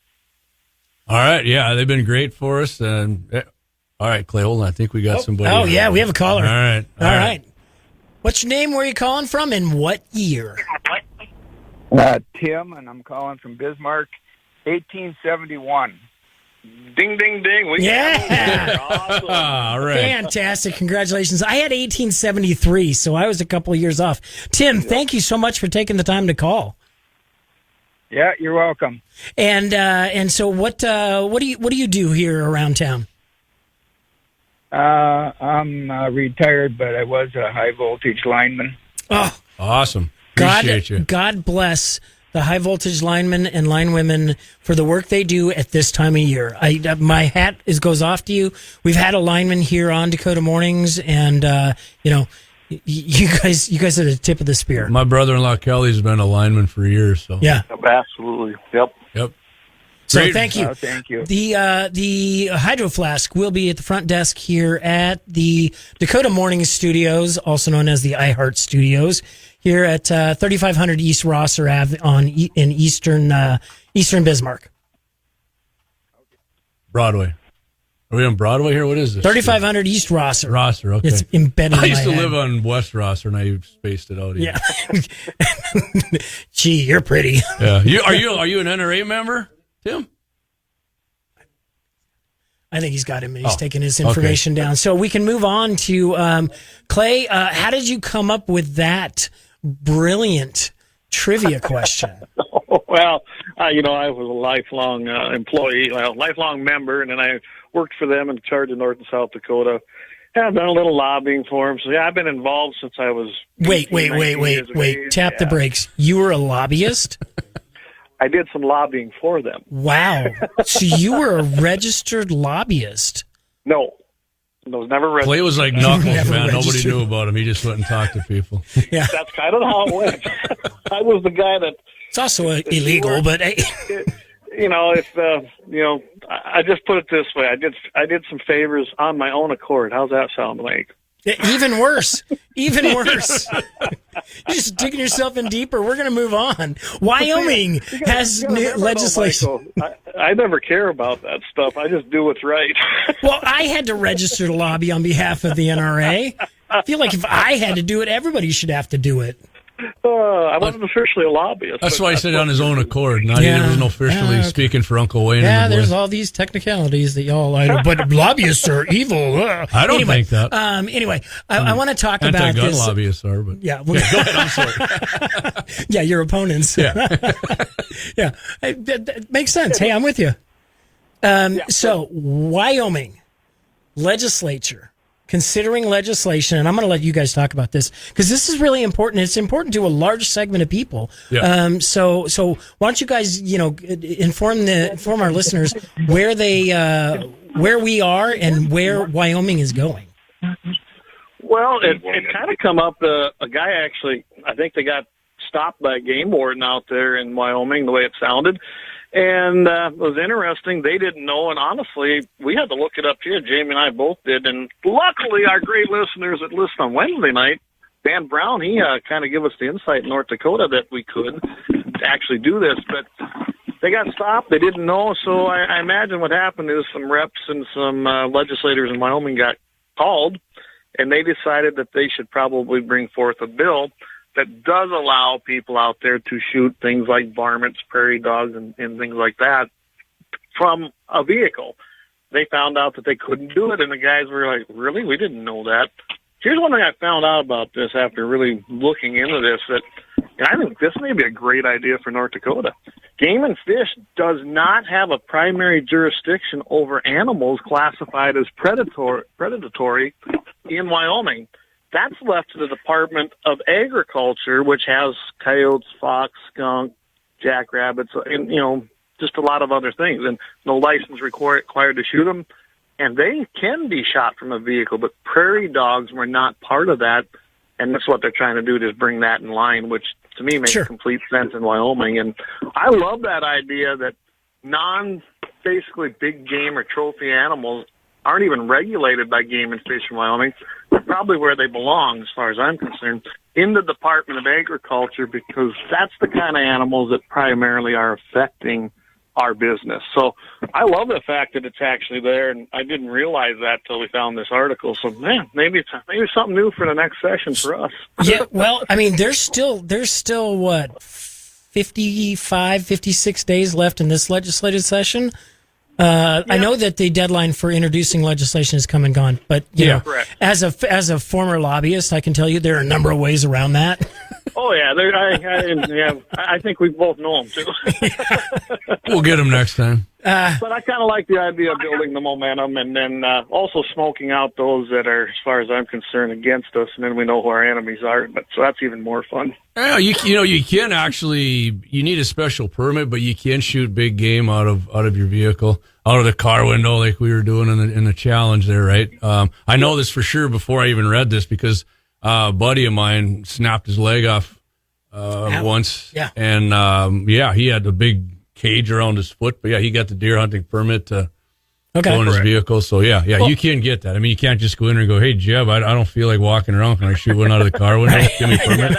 All right. Yeah, they've been great for us. And all right, Clay, hold on. I think we got somebody. Oh, yeah, we have a caller. All right. All right. What's your name? Where are you calling from? And what year? Tim, and I'm calling from Bismarck, 1871. Ding, ding, ding. Awesome. All right. Fantastic. Congratulations. I had 1873, so I was a couple of years off. Tim, thank you so much for taking the time to call. Yeah, you're welcome. And so what do you do here around town? I'm retired, but I was a high voltage lineman. Oh, awesome. Appreciate you. God bless the high voltage linemen and linewomen for the work they do at this time of year. My hat goes off to you. We've had a lineman here on Dakota Mornings, and you guys are the tip of the spear. My brother-in-law Kelly's been a lineman for years. So yeah, absolutely. Yep. So Great. thank you. Thank you. The Hydro Flask will be at the front desk here at the Dakota Mornings Studios, also known as the iHeart Studios, here at 3500 East Rosser Ave in Eastern Bismarck. Broadway. Are we on Broadway here? What is this? 3500 East Rosser. Rosser, okay. It's embedded in I used to my live head. on West Rosser, and I spaced it out. Yeah. Gee, you're pretty. Yeah. Are you an NRA member, Tim? I think he's got him. He's taking his information down. So we can move on to Clay. How did you come up with that brilliant trivia question? Well, I was a lifelong employee, lifelong member, and then I worked for them in charge of North and South Dakota. And I've done a little lobbying for them. So, yeah, I've been involved since I was... Wait. Tap the brakes. You were a lobbyist? I did some lobbying for them. Wow. So you were a registered lobbyist? No. I was never registered. Clay was like Knuckles, man. Nobody knew about him. He just went and talked to people. Yeah. That's kind of how it went. I was the guy that... It's also illegal, but... Hey. I just put it this way. I did some favors on my own accord. How's that sound like? Even worse. You're just digging yourself in deeper. We're going to move on. Wyoming has legislation. I never care about that stuff. I just do what's right. Well, I had to register to lobby on behalf of the NRA. I feel like if I had to do it, everybody should have to do it. I wasn't officially a lobbyist. That's why I said on his own accord. There was no officially speaking for Uncle Wayne. Yeah, there's all these technicalities that y'all like, but lobbyists are evil. I don't think that. Anyway, I want to talk about anti-gun this. lobbyists are, but yeah. Go ahead. I'm sorry. Yeah, your opponents. Yeah, yeah. That makes sense. Hey, I'm with you. So Wyoming legislature. Considering legislation, and I'm going to let you guys talk about this because this is really important. It's important to a large segment of people. Yeah. So why don't you guys, inform our listeners where we are and where Wyoming is going. Well, it kind of come up. A guy actually, I think they got stopped by a game warden out there in Wyoming. The way it sounded. And it was interesting. They didn't know, and honestly, we had to look it up here. Jamie and I both did. And luckily, our great listeners that listen on Wednesday night, Dan Brown, he kind of gave us the insight in North Dakota that we could actually do this. But they got stopped. They didn't know. So I imagine what happened is some reps and some legislators in Wyoming got called, and they decided that they should probably bring forth a bill that does allow people out there to shoot things like varmints, prairie dogs, and things like that from a vehicle. They found out that they couldn't do it, and the guys were like, really? We didn't know that. Here's one thing I found out about this after really looking into this, and I think this may be a great idea for North Dakota. Game and Fish does not have a primary jurisdiction over animals classified as predatory in Wyoming. That's left to the Department of Agriculture, which has coyotes, fox, skunk, jackrabbits, and, just a lot of other things. And no license required to shoot them. And they can be shot from a vehicle, but prairie dogs were not part of that. And that's what they're trying to do, to bring that in line, which to me makes complete sense in Wyoming. And I love that idea that basically big game or trophy animals aren't even regulated by Game and Fish in Wyoming. They're probably where they belong, as far as I'm concerned, in the Department of Agriculture, because that's the kind of animals that primarily are affecting our business. So I love the fact that it's actually there, and I didn't realize that till we found this article. So man, maybe it's something new for the next session for us. Yeah, well, I mean, there's still what, 55, 56 days left in this legislative session. I know that the deadline for introducing legislation has come and gone, but you know, correct. as a former lobbyist, I can tell you there are a number of ways around that. Oh yeah, I think we both know them too. We'll get them next time. But I kind of like the idea of building the momentum, and then also smoking out those that are, as far as I'm concerned, against us, and then we know who our enemies are. But so that's even more fun. Yeah, you can actually, you need a special permit, but you can shoot big game out of your vehicle, out of the car window, like we were doing in the challenge there, right? I know this for sure before I even read this, because a buddy of mine snapped his leg off once, and he had a big cage around his foot, but he got the deer hunting permit to go in his vehicle. So you can get that. I mean, you can't just go in and go, "Hey Jeb, I don't feel like walking around. Can I shoot one out of the car window? Give me a permit."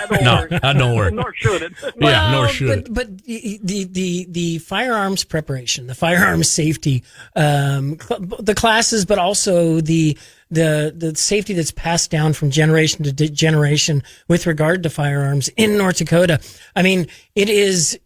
That don't work. Nor should it. Nor should it. But the firearms preparation, the firearms safety, the classes, but also the safety that's passed down from generation to generation with regard to firearms in North Dakota. I mean, it is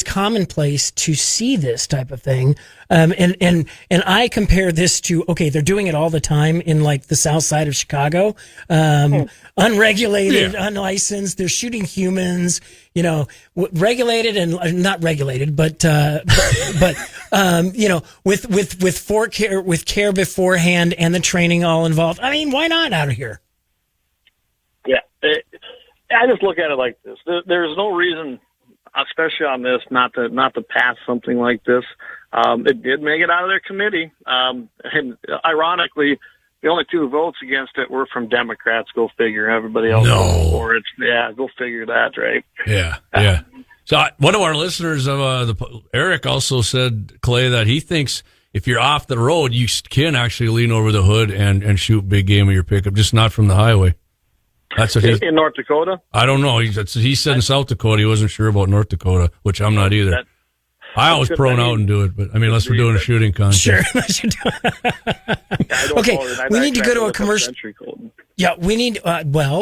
commonplace to see this type of thing. And I compare this to, okay, they're doing it all the time in like the south side of Chicago. Unregulated, unlicensed, they're shooting humans, regulated and not regulated, but with care beforehand and the training all involved. I mean, why not out of here? Yeah. I just look at it like this. There's no reason, especially on this, not to pass something like this. It did make it out of their committee. And ironically, the only 2 votes against it were from Democrats. Go figure. Everybody else voted for it. Yeah, go figure that, right? Yeah. So one of our listeners, Eric, also said, Clay, that he thinks if you're off the road, you can actually lean over the hood and shoot big game with your pickup, just not from the highway. That's what in North Dakota? I don't know. He said in South Dakota. He wasn't sure about North Dakota, which I'm not either. I always prone out and do it, but I mean, unless we're doing a shooting contest. Sure. Okay, we need to go to a commercial. Yeah, we need,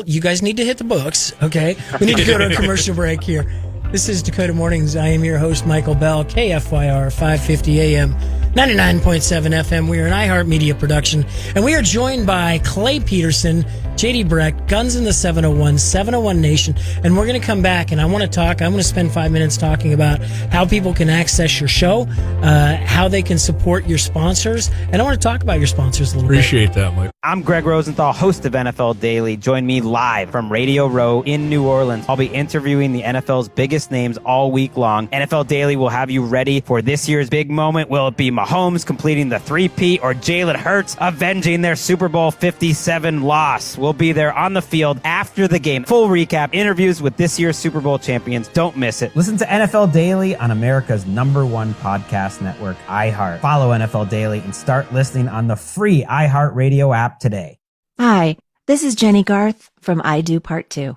you guys need to hit the books, okay? We need to go to a commercial break here. This is Dakota Mornings. I am your host, Michael Bell, KFYR 550 AM, 99.7 FM. We are an iHeartMedia production, and we are joined by Clay Peterson, JD Brecht, Guns in the 701, 701 Nation, and we're going to come back, and I'm going to spend 5 minutes talking about how people can access your show, how they can support your sponsors, and I want to talk about your sponsors a little Appreciate that, Mike. I'm Greg Rosenthal, host of NFL Daily. Join me live from Radio Row in New Orleans. I'll be interviewing the NFL's biggest names all week long. NFL Daily will have you ready for this year's big moment. Will it be Mahomes completing the three-peat or Jalen Hurts avenging their Super Bowl 57 loss? We'll be there on the field after the game. Full recap, interviews with this year's Super Bowl champions. Don't miss it. Listen to NFL Daily on America's #1 podcast network, iHeart. Follow NFL Daily and start listening on the free iHeartRadio app today. Hi, this is Jenny Garth from I Do Part 2.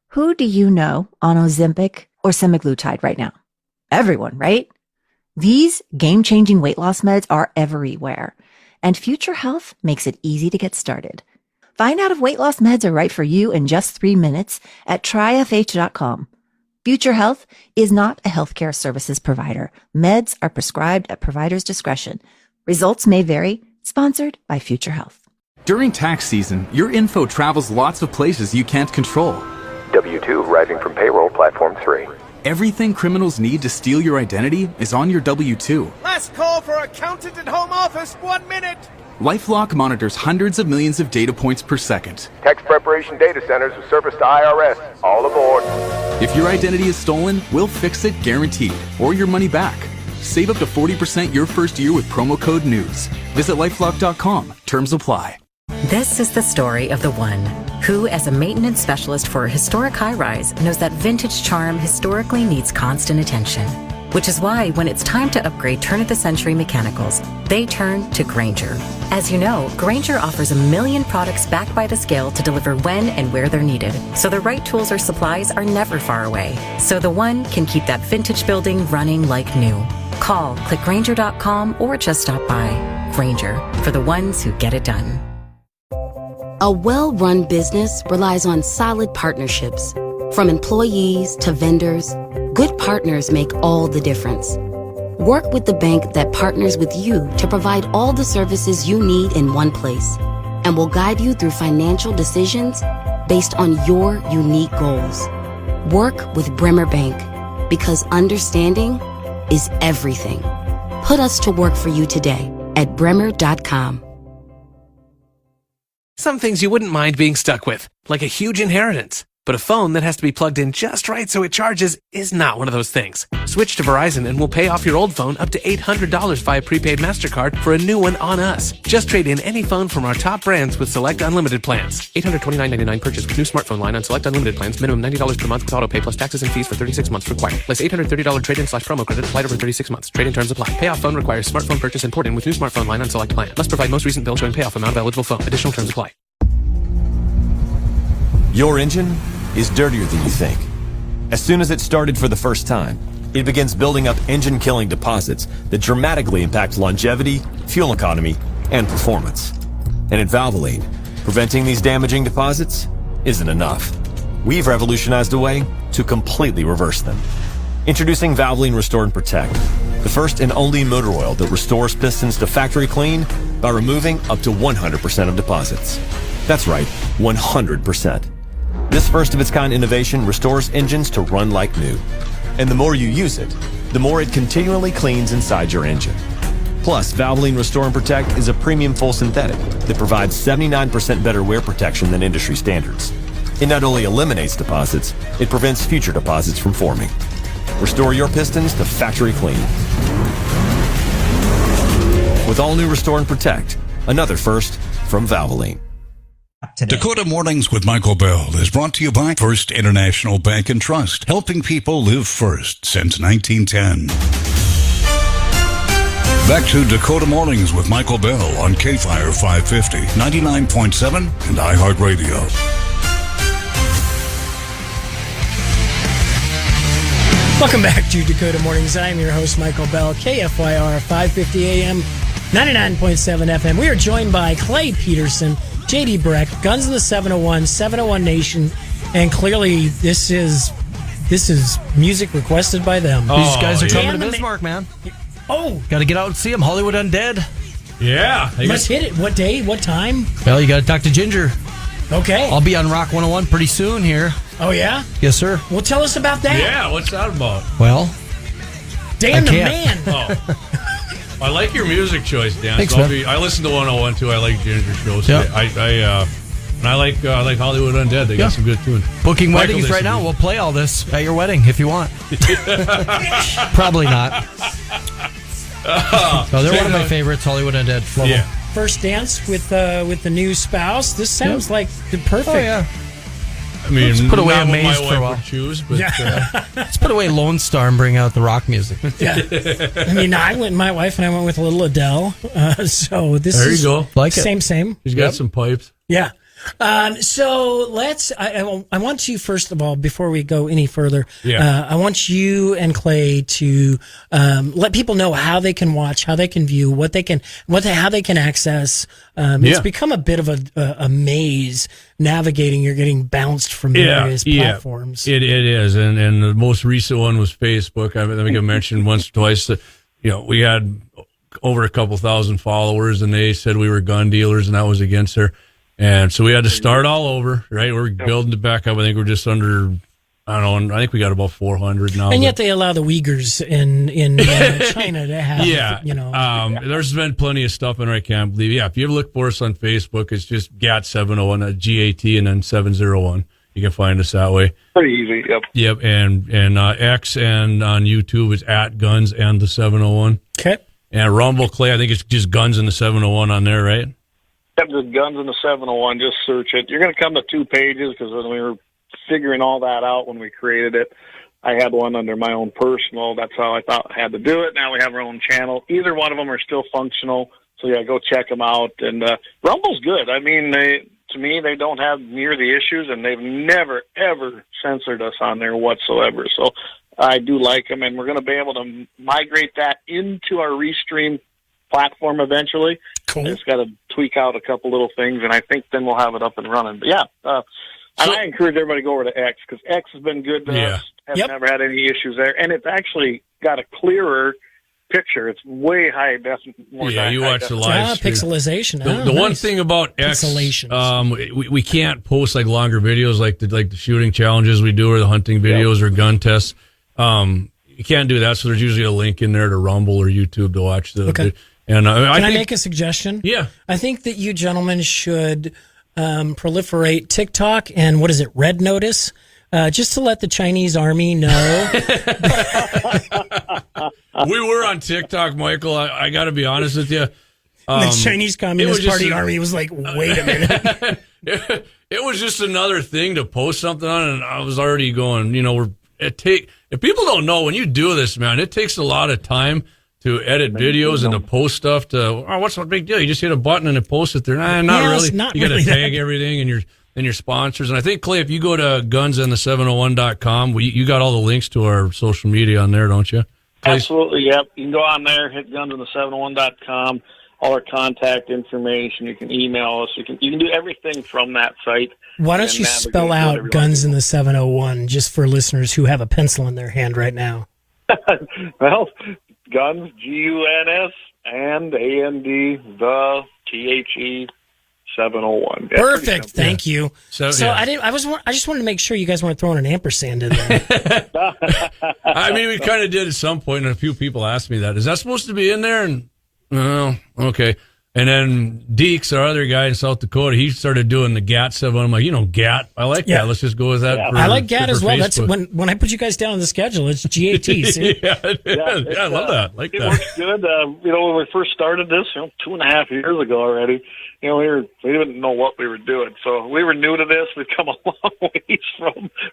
Who do you know on Ozempic or semaglutide right now? Everyone, right? These game-changing weight loss meds are everywhere, and Future Health makes it easy to get started. Find out if weight loss meds are right for you in just 3 minutes at tryfh.com. Future Health is not a healthcare services provider. Meds are prescribed at provider's discretion. Results may vary. Sponsored by Future Health. During tax season, your info travels lots of places you can't control. W-2 rising from payroll platform 3. Everything criminals need to steal your identity is on your W-2. Last call for accountant and home office. 1 minute. LifeLock monitors hundreds of millions of data points per second. Tax preparation data centers with service to IRS. All aboard. If your identity is stolen, we'll fix it guaranteed, or your money back. Save up to 40% your first year with promo code NEWS. Visit LifeLock.com. Terms apply. This is the story of the one who, as a maintenance specialist for a historic high-rise, knows that vintage charm historically needs constant attention. Which is why, when it's time to upgrade turn-of-the-century mechanicals, they turn to Grainger. As you know, Grainger offers 1 million products backed by the scale to deliver when and where they're needed, so the right tools or supplies are never far away. So the one can keep that vintage building running like new. Call, click Grainger.com, or just stop by. Grainger, for the ones who get it done. A well-run business relies on solid partnerships. From employees to vendors, good partners make all the difference. Work with the bank that partners with you to provide all the services you need in one place, and will guide you through financial decisions based on your unique goals. Work with Bremer Bank, because understanding is everything. Put us to work for you today at bremer.com. Some things you wouldn't mind being stuck with, like a huge inheritance. But a phone that has to be plugged in just right so it charges is not one of those things. Switch to Verizon and we'll pay off your old phone up to $800 via prepaid MasterCard for a new one on us. Just trade in any phone from our top brands with select unlimited plans. $829.99 purchase with new smartphone line on select unlimited plans. Minimum $90 per month with auto pay plus taxes and fees for 36 months required. Less $830 trade-in/promo credit applied over 36 months. Trade-in terms apply. Payoff phone requires smartphone purchase and port-in with new smartphone line on select plan. Must provide most recent bill showing payoff amount of eligible phone. Additional terms apply. Your engine is dirtier than you think. As soon as it started for the first time, it begins building up engine-killing deposits that dramatically impact longevity, fuel economy, and performance. And at Valvoline, preventing these damaging deposits isn't enough. We've revolutionized a way to completely reverse them. Introducing Valvoline Restore and Protect, the first and only motor oil that restores pistons to factory clean by removing up to 100% of deposits. That's right, 100%. This first-of-its-kind innovation restores engines to run like new. And the more you use it, the more it continually cleans inside your engine. Plus, Valvoline Restore and Protect is a premium full synthetic that provides 79% better wear protection than industry standards. It not only eliminates deposits, it prevents future deposits from forming. Restore your pistons to factory clean. With all new Restore and Protect, another first from Valvoline. Today. Dakota Mornings with Michael Bell is brought to you by First International Bank and Trust, helping people live first since 1910. Back to Dakota Mornings with Michael Bell on K-Fire 550, 99.7, and iHeartRadio. Welcome back to Dakota Mornings. I'm your host, Michael Bell, KFYR 550 AM, 99.7 FM. We are joined by Clay Peterson, J.D. Breck, Guns in the 701, 701 Nation, and clearly this is music requested by them. These guys are coming to Bismarck, man. Oh, got to get out and see them. Hollywood Undead. Yeah, let's hit it. What day? What time? Well, you got to talk to Ginger. Okay, I'll be on Rock 101 pretty soon here. Oh yeah? Yes, sir. Well, tell us about that. Yeah, what's that about? Well, Dan the Man. Oh. I like your music choice, Dan. Thanks, so I listen to 101 too. I like Ginger shows. Yep. I like Hollywood Undead. They got some good tunes. Booking weddings right now. We'll play all this at your wedding if you want. Probably not. No, they're one of my favorites. Hollywood Undead. Flow. Yeah. First dance with the new spouse. This sounds like the perfect. Oh yeah. I mean, let's put away Amaze for a while. Choose, but let's put away Lone Star and bring out the rock music. Yeah. I mean, my wife and I went with a little Adele. So this there is you go. Like same. She's got some pipes. Yeah. So let's. I want you first of all, before we go any further. Yeah. I want you and Clay to let people know how they can watch, how they can view, how they can access. It's become a bit of a maze navigating. You're getting bounced from various platforms. It is, and the most recent one was Facebook. I think I mentioned once or twice that we had over a couple thousand followers, and they said we were gun dealers, and that was against her. And so we had to start all over, right? We're building it back up. I think we're just under, I don't know, I think we got about 400 now. And yet they allow the Uyghurs in China to have, there's been plenty of stuff in there I can't believe. Yeah, if you ever look for us on Facebook, it's just GAT701, GAT and then 701. You can find us that way. Pretty easy, yep. Yep, and X and on YouTube is at Guns and the 701. Okay. And Rumble, Clay, I think it's just Guns and the 701 on there, right? Yep, just Guns in the 701. Just search it. You're going to come to two pages because when we were figuring all that out when we created it, I had one under my own personal. That's how I thought I had to do it. Now we have our own channel. Either one of them are still functional. So, yeah, go check them out. And Rumble's good. I mean, to me, they don't have near the issues, and they've never, ever censored us on there whatsoever. So I do like them, and we're going to be able to migrate that into our Restream platform eventually. Cool. It's got to tweak out a couple little things, and I think then we'll have it up and running. But yeah, and I encourage everybody to go over to X, because X has been good to us. Have never had any issues there, and it's actually got a clearer picture. It's way high definition. You watch the live stream. Pixelization. The one thing about X, we can't post like longer videos like the shooting challenges we do, or the hunting videos or gun tests. You can't do that, so there's usually a link in there to Rumble or YouTube to watch the. Okay. And Can I make a suggestion? Yeah. I think that you gentlemen should proliferate TikTok and what is it, Red Notice, just to let the Chinese army know. We were on TikTok, Michael. I got to be honest with you. The Chinese Communist Party army was like, wait a minute. It was just another thing to post something on, and I was already going, if people don't know, when you do this, man, it takes a lot of time to edit videos and to post stuff what's the big deal? You just hit a button and it posts it there. Not really. You got to tag everything and your sponsors. And I think, Clay, if you go to gunsandthe701.com, you got all the links to our social media on there, don't you? Clay? Absolutely, yep. You can go on there, hit gunsandthe701.com, all our contact information. You can email us. You can do everything from that site. Why don't you spell out Guns in the 701 just for listeners who have a pencil in their hand right now? Well, Guns, Guns, and AND, the THE 701. Yeah, perfect. Thank you. So I just wanted to make sure you guys weren't throwing an ampersand in there. I mean, we kind of did at some point, and a few people asked me that. Is that supposed to be in there? And okay. And then Deeks, our other guy in South Dakota, he started doing the GAT701. I'm like, GAT. I like that. Let's just go with that. I like GAT as well. Facebook. That's when I put you guys down on the schedule. It's GAT. See? I love that. Like it works good. When we first started this, 2.5 years ago already, we didn't know what we were doing. So we were new to this. We've come a long ways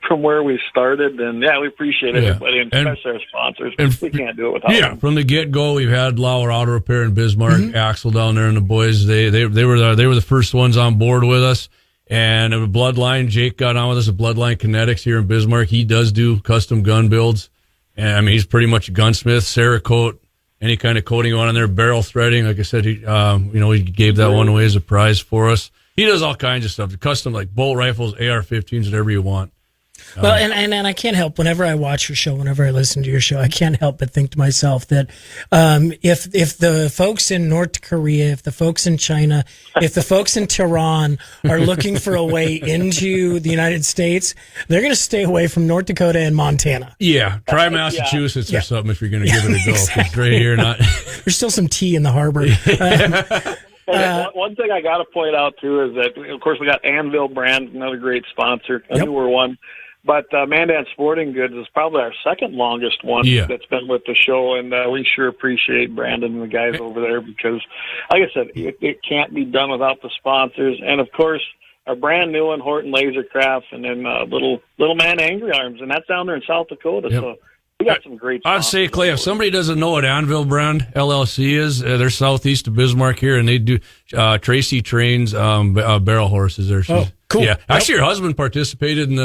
from where we started, and we appreciate everybody, and especially our sponsors. We can't do it without them. From the get go, we've had Lauer Auto Repair in Bismarck, Axel down there, and the boys. They were the first ones on board with us, and a Bloodline. Jake got on with us at Bloodline Kinetics here in Bismarck. He does do custom gun builds, and I mean he's pretty much a gunsmith. Cerakote. Any kind of coating on there, barrel threading. Like I said, he gave that one away as a prize for us. He does all kinds of stuff, custom like bolt rifles, AR-15s, whatever you want. Well, and I can't help, whenever I watch your show, whenever I listen to your show, I can't help but think to myself that if the folks in North Korea, if the folks in China, if the folks in Tehran are looking for a way into the United States, they're going to stay away from North Dakota and Montana. Yeah, try Massachusetts or something if you're going to give it a go. Exactly. Right here, there's still some tea in the harbor. One thing I got to point out, too, is that, of course, we got Anvil Brand, another great sponsor, a newer one. But Mandan Sporting Goods is probably our second longest one that's been with the show, and we sure appreciate Brandon and the guys over there because, like I said, it can't be done without the sponsors. And, of course, our brand new one, Horton Laser Craft, and then Little Man Angry Arms, and that's down there in South Dakota. So we got some great sponsors. I'd say, Clay, if somebody doesn't know what Anvil Brand LLC is, they're southeast of Bismarck here, and they do Tracy trains barrel horses there. Oh, cool. Yeah, actually, your husband participated in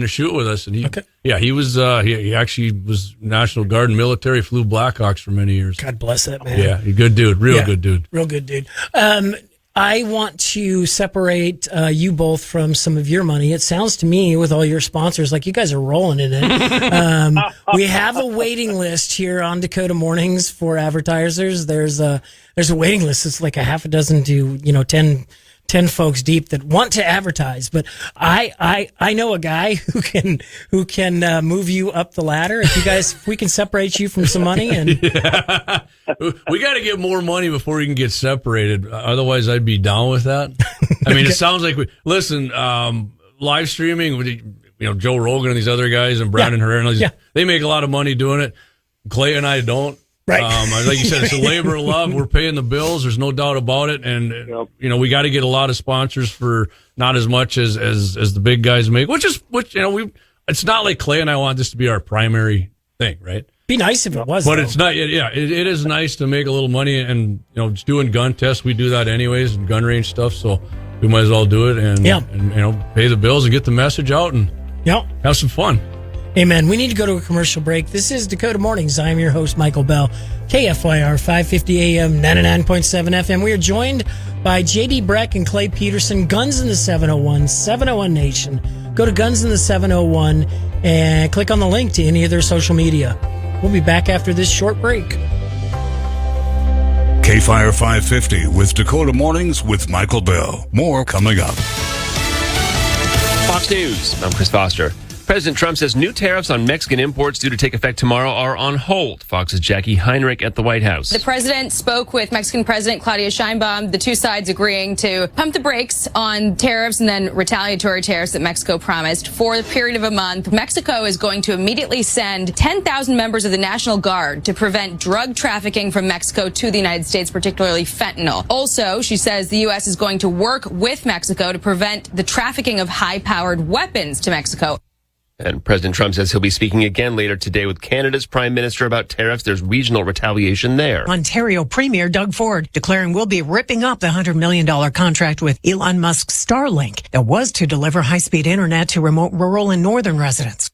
a shoot with us, and he was he actually was National Guard and military, flew Blackhawks for many years. God bless that man. Yeah, good dude, real good dude. Real good dude. I want to separate you both from some of your money. It sounds to me, with all your sponsors, like you guys are rolling in it. We have a waiting list here on Dakota Mornings for advertisers. There's a waiting list. It's like a half a dozen to 10 folks deep that want to advertise, but I know a guy who can move you up the ladder. If we can separate you from some money, and we got to get more money before we can get separated. Otherwise, I'd be down with that. I mean, it sounds like live streaming. Joe Rogan and these other guys and Brandon Herrera. They make a lot of money doing it. Clay and I don't. Right. Like you said, it's a labor of love. We're paying the bills. There's no doubt about it. And, we got to get a lot of sponsors for not as much as the big guys make, which it's not like Clay and I want this to be our primary thing, right? Be nice if it was, but it's not. Yeah, it is nice to make a little money, and just doing gun tests. We do that anyways, and gun range stuff. So we might as well do it and pay the bills and get the message out and have some fun. Amen. We need to go to a commercial break. This is Dakota Mornings. I'm your host, Michael Bell. KFYR 550 AM, 99.7 FM. We are joined by JD Breck and Clay Peterson, Guns in the 701, 701 Nation. Go to Guns in the 701 and click on the link to any of their social media. We'll be back after this short break. KFire 550 with Dakota Mornings with Michael Bell. More coming up. Fox News. I'm Chris Foster. President Trump says new tariffs on Mexican imports due to take effect tomorrow are on hold. Fox's Jackie Heinrich at the White House. The president spoke with Mexican President Claudia Sheinbaum, the two sides agreeing to pump the brakes on tariffs and then retaliatory tariffs that Mexico promised for the period of a month. Mexico is going to immediately send 10,000 members of the National Guard to prevent drug trafficking from Mexico to the United States, particularly fentanyl. Also, she says the U.S. is going to work with Mexico to prevent the trafficking of high-powered weapons to Mexico. And President Trump says he'll be speaking again later today with Canada's Prime Minister about tariffs. There's regional retaliation there. Ontario Premier Doug Ford declaring we'll be ripping up the $100 million contract with Elon Musk's Starlink that was to deliver high-speed internet to remote rural and northern residents.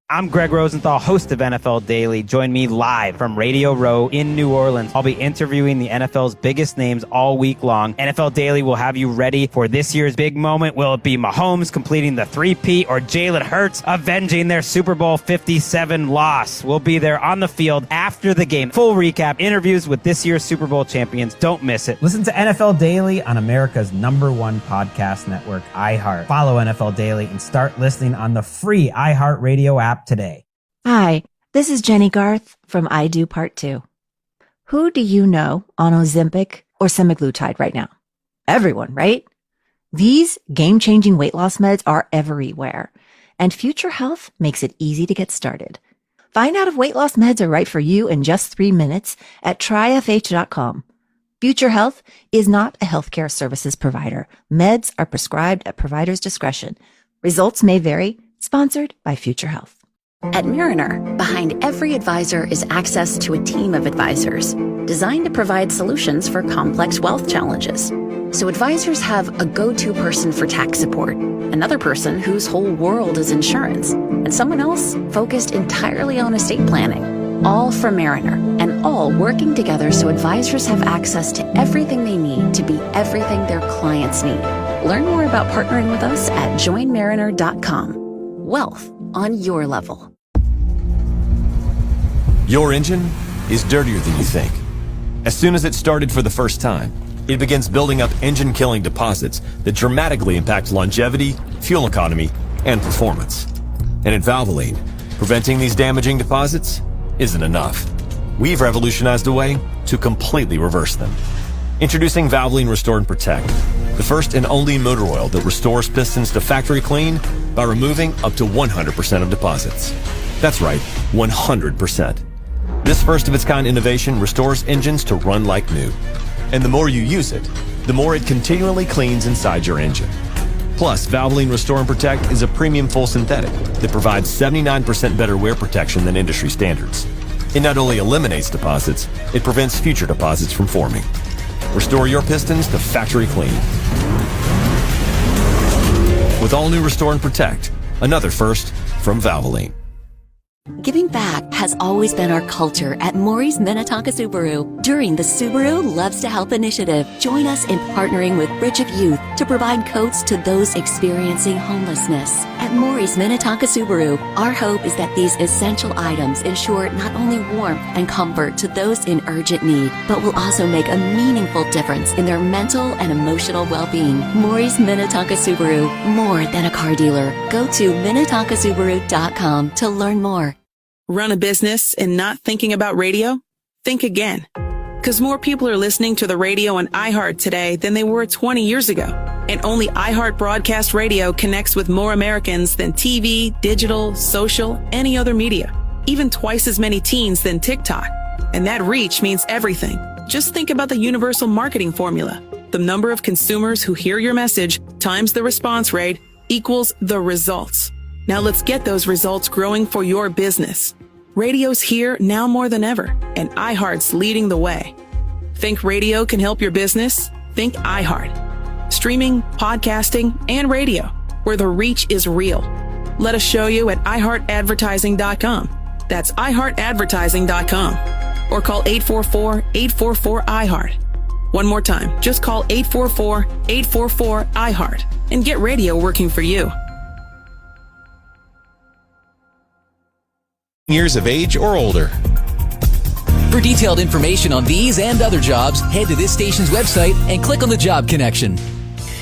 I'm Greg Rosenthal, host of NFL Daily. Join me live from Radio Row in New Orleans. I'll be interviewing the NFL's biggest names all week long. NFL Daily will have you ready for this year's big moment. Will it be Mahomes completing the three-peat or Jalen Hurts avenging their Super Bowl 57 loss? We'll be there on the field after the game. Full recap, interviews with this year's Super Bowl champions. Don't miss it. Listen to NFL Daily on America's #1 podcast network, iHeart. Follow NFL Daily and start listening on the free iHeartRadio app today. Hi, this is Jenny Garth from I Do Part 2. Who do you know on Ozempic or semaglutide right now? Everyone, right? These game-changing weight loss meds are everywhere, and Future Health makes it easy to get started. Find out if weight loss meds are right for you in just 3 minutes at tryfh.com. Future Health is not a healthcare services provider. Meds are prescribed at provider's discretion. Results may vary. Sponsored by Future Health. At Mariner, behind every advisor is access to a team of advisors designed to provide solutions for complex wealth challenges. So advisors have a go-to person for tax support, another person whose whole world is insurance, and someone else focused entirely on estate planning. All from Mariner, and all working together so advisors have access to everything they need to be everything their clients need. Learn more about partnering with us at joinmariner.com. Wealth on your level. Your engine is dirtier than you think. As soon as it started for the first time, it begins building up engine-killing deposits that dramatically impact longevity, fuel economy, and performance. And at Valvoline, preventing these damaging deposits isn't enough. We've revolutionized a way to completely reverse them. Introducing Valvoline Restore and Protect, the first and only motor oil that restores pistons to factory clean by removing up to 100% of deposits. That's right, 100%. This first-of-its-kind innovation restores engines to run like new. And the more you use it, the more it continually cleans inside your engine. Plus, Valvoline Restore and Protect is a premium full synthetic that provides 79% better wear protection than industry standards. It not only eliminates deposits, it prevents future deposits from forming. Restore your pistons to factory clean. With all new Restore and Protect, another first from Valvoline. Giving back has always been our culture at Maury's Minnetonka Subaru. During the Subaru Loves to Help initiative, join us in partnering with Bridge of Youth to provide coats to those experiencing homelessness. At Maury's Minnetonka Subaru, our hope is that these essential items ensure not only warmth and comfort to those in urgent need, but will also make a meaningful difference in their mental and emotional well-being. Maury's Minnetonka Subaru, more than a car dealer. Go to MinnetonkaSubaru.com to learn more. Run a business and not thinking about radio? Think again. Because more people are listening to the radio on iHeart today than they were 20 years ago. And only iHeart Broadcast Radio connects with more Americans than TV, digital, social, any other media. Even twice as many teens than TikTok. And that reach means everything. Just think about the universal marketing formula. The number of consumers who hear your message times the response rate equals the results. Now let's get those results growing for your business. Radio's here now more than ever, and iHeart's leading the way. Think radio can help your business? Think iHeart. Streaming, podcasting, and radio, where the reach is real. Let us show you at iHeartAdvertising.com. That's iHeartAdvertising.com. Or call 844-844-iHeart. One more time, just call 844-844-iHeart and get radio working for you. Years of age or older. For detailed information on these and other jobs, head to this station's website and click on the job connection.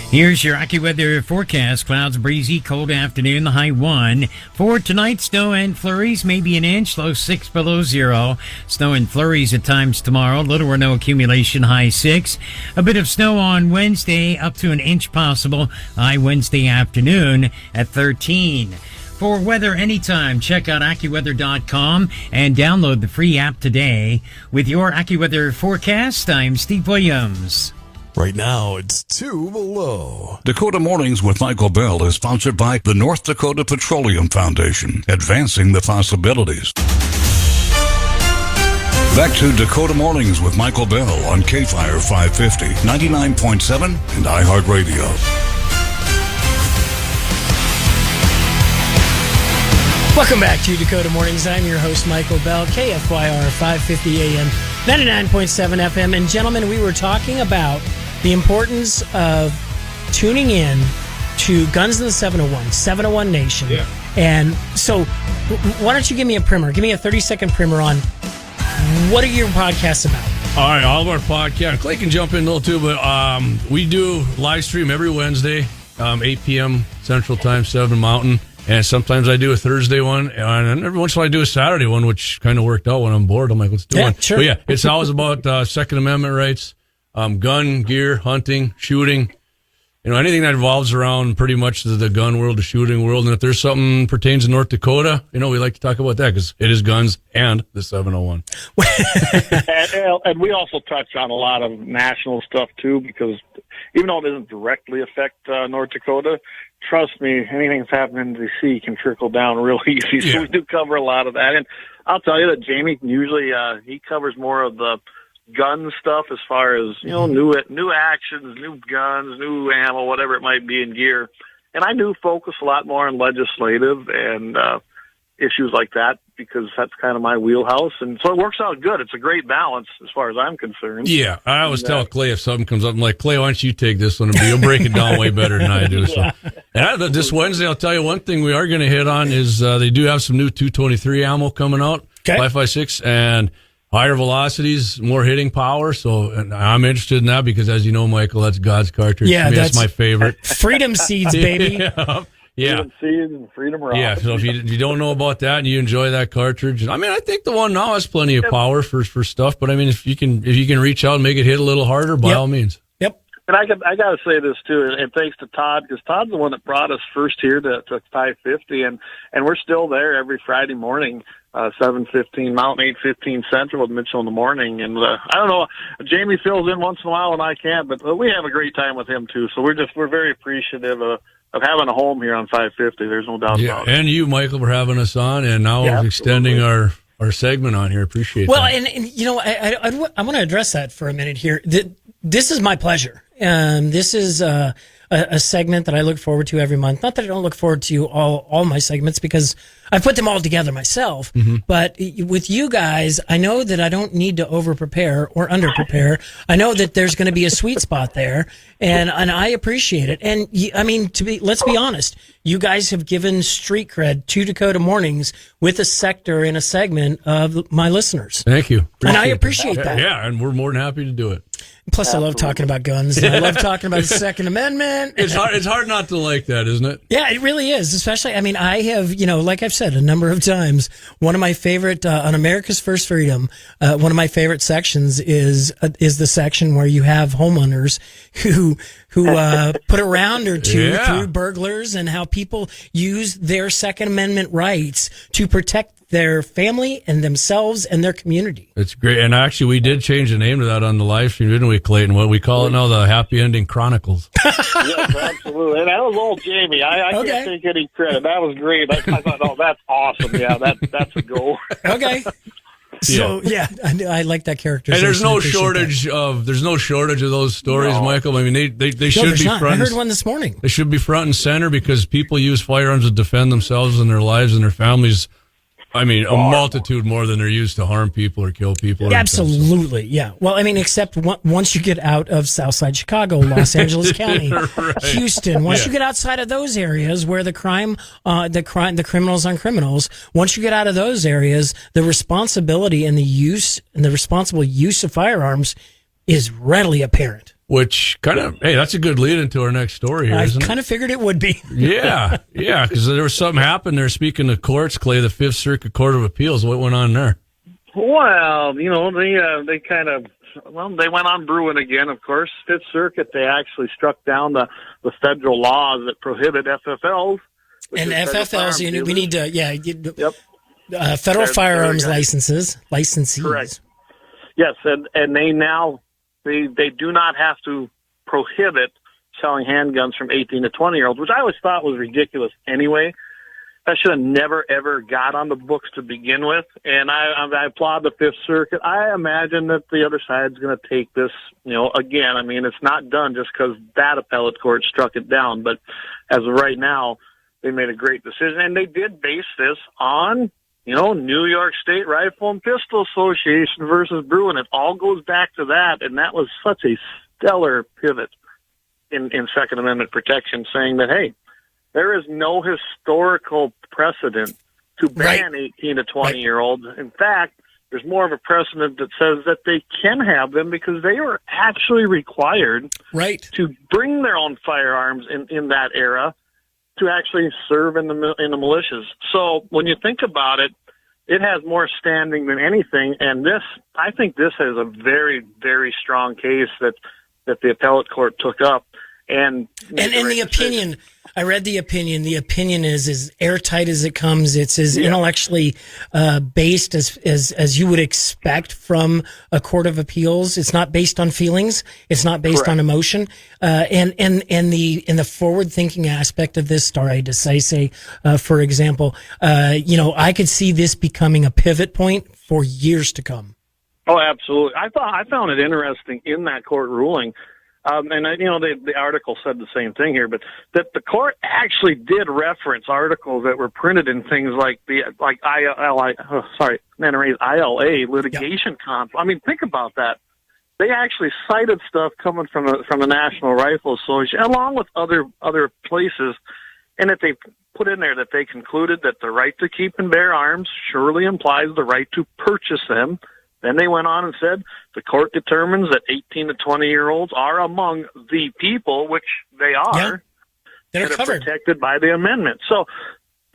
Here's your AccuWeather forecast. Clouds, breezy, cold afternoon, the high 1. For tonight, snow and flurries, maybe an inch, low 6 below 0. Snow and flurries at times tomorrow, little or no accumulation, high 6. A bit of snow on Wednesday, up to an inch possible, high Wednesday afternoon at 13. For weather anytime, check out AccuWeather.com and download the free app today. With your AccuWeather forecast, I'm Steve Williams. Right now, it's 2 below. Dakota Mornings with Michael Bell is sponsored by the North Dakota Petroleum Foundation, advancing the possibilities. Back to Dakota Mornings with Michael Bell on K-Fire 550, 99.7, and iHeartRadio. Welcome back to Dakota Mornings. I'm your host, Michael Bell, KFYR 550 AM, 99.7 FM. And gentlemen, we were talking about the importance of tuning in to Guns in the 701, 701 Nation. Yeah. And so why don't you give me a primer? Give me a 30-second primer on what are your podcasts about? All right, all of our podcasts. Clay can jump in a little too, but we do live stream every Wednesday, 8 p.m. Central Time, 7 Mountain. And sometimes I do a Thursday one, and every once in a while I do a Saturday one, which kind of worked out when I'm bored. I'm like, let's do one. Sure. But yeah, it's always about Second Amendment rights, gun, gear, hunting, shooting, anything that revolves around pretty much the gun world, the shooting world. And if there's something pertains to North Dakota, we like to talk about that because it is guns and the 701. And we also touch on a lot of national stuff too, because even though it doesn't directly affect North Dakota, trust me, anything that's happening in D.C. can trickle down real easy. So we do cover a lot of that. And I'll tell you that Jamie usually he covers more of the gun stuff as far as new actions, new guns, new ammo, whatever it might be in gear. And I do focus a lot more on legislative and issues like that because that's kind of my wheelhouse. And so it works out good. It's a great balance as far as I'm concerned. Yeah, I always tell Clay if something comes up, I'm like, Clay, why don't you take this one? You'll break it down way better than I do. So, and this Wednesday, I'll tell you one thing we are going to hit on is they do have some new 223 ammo coming out, 5.56, and higher velocities, more hitting power. So I'm interested in that because, as you know, Michael, that's God's cartridge. Yeah, that's my favorite. Freedom Seeds, baby. Yeah. Freedom Seeds and Freedom Rock. Yeah, so if you don't know about that and you enjoy that cartridge, I think the one now has plenty of power for stuff, but if you can reach out and make it hit a little harder, by all means. And I got to say this too, and thanks to Todd, because Todd's the one that brought us first here to 550, and we're still there every Friday morning, 7:15 Mountain, 8:15 Central with Mitchell in the morning. And I don't know, Jamie fills in once in a while when I can't, but we have a great time with him too. So we're very appreciative of having a home here on 550. There's no doubt about it. And you, Michael, for having us on, and now extending our segment on here. Appreciate that. Well, and I want to address that for a minute here. This is my pleasure. This is a segment that I look forward to every month. Not that I don't look forward to all my segments because I put them all together myself. Mm-hmm. But with you guys, I know that I don't need to over-prepare or under-prepare. I know that there's going to be a sweet spot there, and I appreciate it. And let's be honest, you guys have given street cred to Dakota Mornings with a sector and a segment of my listeners. Thank you. And I appreciate that. Yeah, and we're more than happy to do it. Plus, absolutely. I love talking about guns. And I love talking about the Second Amendment. It's hard not to like that, isn't it? Yeah, it really is. Especially, I have, like I've said a number of times, one of my favorite on America's First Freedom. One of my favorite sections is the section where you have homeowners who put a round or two through burglars and how people use their Second Amendment rights to protect their family and themselves and their community. It's great. And actually, we did change the name to that on the live stream, didn't we, Clayton? What we call it now, the Happy Ending Chronicles. Yes, absolutely. And that was old Jamie. I can't take any credit. That was great. I thought, oh, that's awesome. Yeah, that's a goal. Okay. So I like that character. And there's no shortage of those stories, Michael. I mean, they should be front. I heard one this morning. They should be front and center because people use firearms to defend themselves and their lives and their families. I mean, a multitude more than they're used to harm people or kill people. Absolutely, yeah. Well, I mean, except once you get out of Southside Chicago, Los Angeles County, right. Houston, once you get outside of those areas where the criminals on criminals, once you get out of those areas, the responsibility and the responsible use of firearms is readily apparent. Which that's a good lead into our next story here, isn't it? I kind of figured it would be. Yeah, because there was something happened there. Speaking of courts, Clay, the Fifth Circuit Court of Appeals, what went on there? Well, they went on brewing again, of course. Fifth Circuit, they actually struck down the federal laws that prohibit FFLs. And FFLs, we need to, federal firearms licenses. Correct. Yes, and they now... They do not have to prohibit selling handguns from 18 to 20-year-olds, which I always thought was ridiculous anyway. That should have never, ever got on the books to begin with. And I applaud the Fifth Circuit. I imagine that the other side's going to take this, again. I mean, it's not done just because that appellate court struck it down. But as of right now, they made a great decision. And they did base this on... New York State Rifle and Pistol Association versus Bruin. It all goes back to that, and that was such a stellar pivot in Second Amendment protection, saying that, hey, there is no historical precedent to ban 18 to 20-year-olds. In fact, there's more of a precedent that says that they can have them because they were actually required to bring their own firearms in that era to actually serve in the militias. So when you think about it, it has more standing than anything. And I think this is a very, very strong case that the appellate court took up. And the opinion, I read the opinion. The opinion is as airtight as it comes. It's as intellectually based as you would expect from a court of appeals. It's not based on feelings. It's not based on emotion. And the forward thinking aspect of this, stare decisis, for example, I could see this becoming a pivot point for years to come. Oh, absolutely. I found it interesting in that court ruling. The article said the same thing here, but that the court actually did reference articles that were printed in things like ILA litigation conflict. I mean, think about that. They actually cited stuff coming from the National Rifle Association, along with other places, and that they put in there that they concluded that the right to keep and bear arms surely implies the right to purchase them. Then they went on and said, the court determines that 18 to 20-year-olds are among the people, which they are, that are covered, protected by the amendment. So,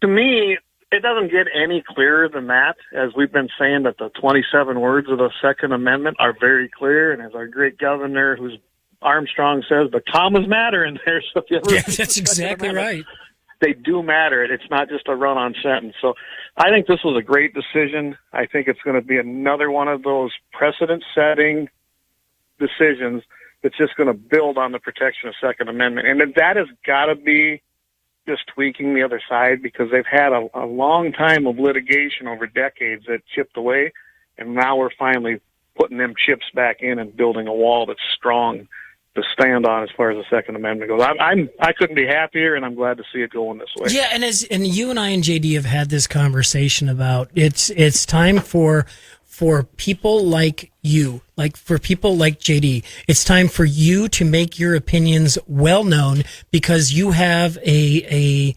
to me, it doesn't get any clearer than that, as we've been saying that the 27 words of the Second Amendment are very clear, and as our great governor, who's Armstrong says, the commas matter in there. So if you ever that's exactly right. They do matter. It's not just a run-on sentence. So I think this was a great decision. I think it's going to be another one of those precedent-setting decisions that's just going to build on the protection of Second Amendment. And that has got to be just tweaking the other side, because they've had a long time of litigation over decades that chipped away, and now we're finally putting them chips back in and building a wall that's strong to stand on as far as the Second Amendment goes. I couldn't be happier, and I'm glad to see it going this way. Yeah, and you and I and JD have had this conversation about it's time for people like you, like for people like JD. It's time for you to make your opinions well known, because you have a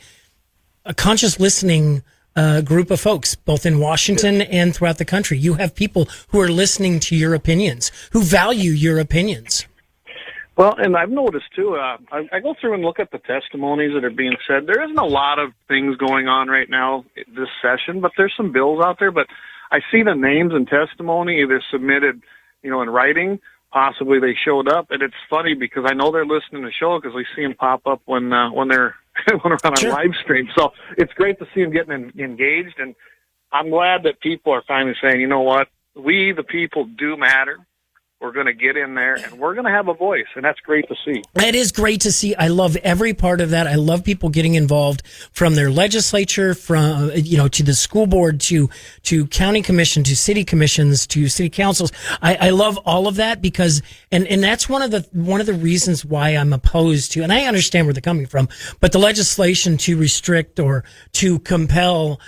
conscious listening group of folks, both in Washington and throughout the country. You have people who are listening to your opinions, who value your opinions. Well, and I've noticed, too, I go through and look at the testimonies that are being said. There isn't a lot of things going on right now this session, but there's some bills out there. But I see the names and testimony either submitted, in writing. Possibly they showed up. And it's funny because I know they're listening to the show because we see them pop up when they're when we're on our live stream. So it's great to see them getting engaged. And I'm glad that people are finally saying, you know what, we, the people, do matter. We're going to get in there, and we're going to have a voice, and that's great to see. It is great to see. I love every part of that. I love people getting involved, from their legislature, from to the school board, to county commission, to city commissions, to city councils. I love all of that because and that's one of the reasons why I'm opposed to, and I understand where they're coming from, but the legislation to restrict or to compel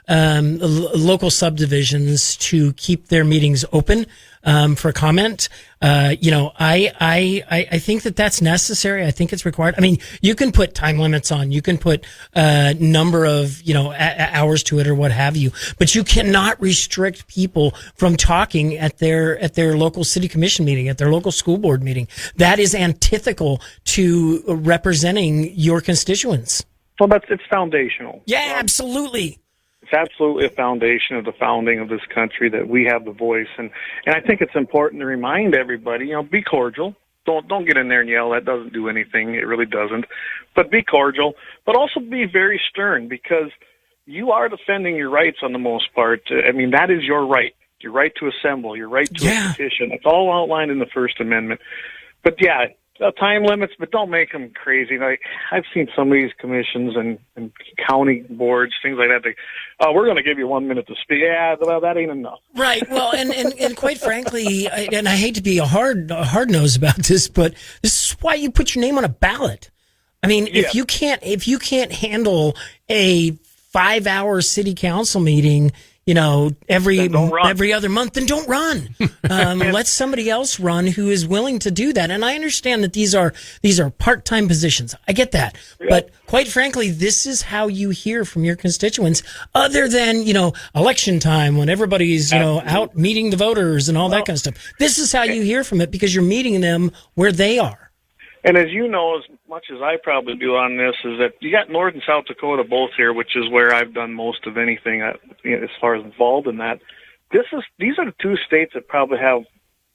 local subdivisions to keep their meetings open for comment. I think that's necessary. I think it's required. I mean, you can put time limits on, you can put number of hours to it or what have you, but you cannot restrict people from talking at their local city commission meeting, at their local school board meeting. That is antithetical to representing your constituents. Well, it's foundational. Yeah, absolutely. It's absolutely a foundation of the founding of this country that we have the voice, and I think it's important to remind everybody, be cordial. Don't get in there and yell. That doesn't do anything. It really doesn't. But be cordial, but also be very stern, because you are defending your rights on the most part. I mean, that is your right. Your right to assemble, your right to a petition. It's all outlined in the First Amendment. But yeah, time limits, but don't make them crazy. Like, I've seen some of these commissions and county boards, things like that. We're going to give you 1 minute to speak. Yeah, well, that ain't enough. Right. Well, and quite frankly, I hate to be a hard nose about this, but this is why you put your name on a ballot. I mean, if you can't handle a 5-hour city council meeting, every other month, then don't run. Let somebody else run who is willing to do that. And I understand that these are part-time positions. I get that. Yeah. But quite frankly, this is how you hear from your constituents, other than, election time when everybody's, out meeting the voters and all that kind of stuff. This is how you hear from it, because you're meeting them where they are. And as you know, as much as I probably do on this, is that you got North and South Dakota both here, which is where I've done most of anything as far as involved in that. These are the two states that probably have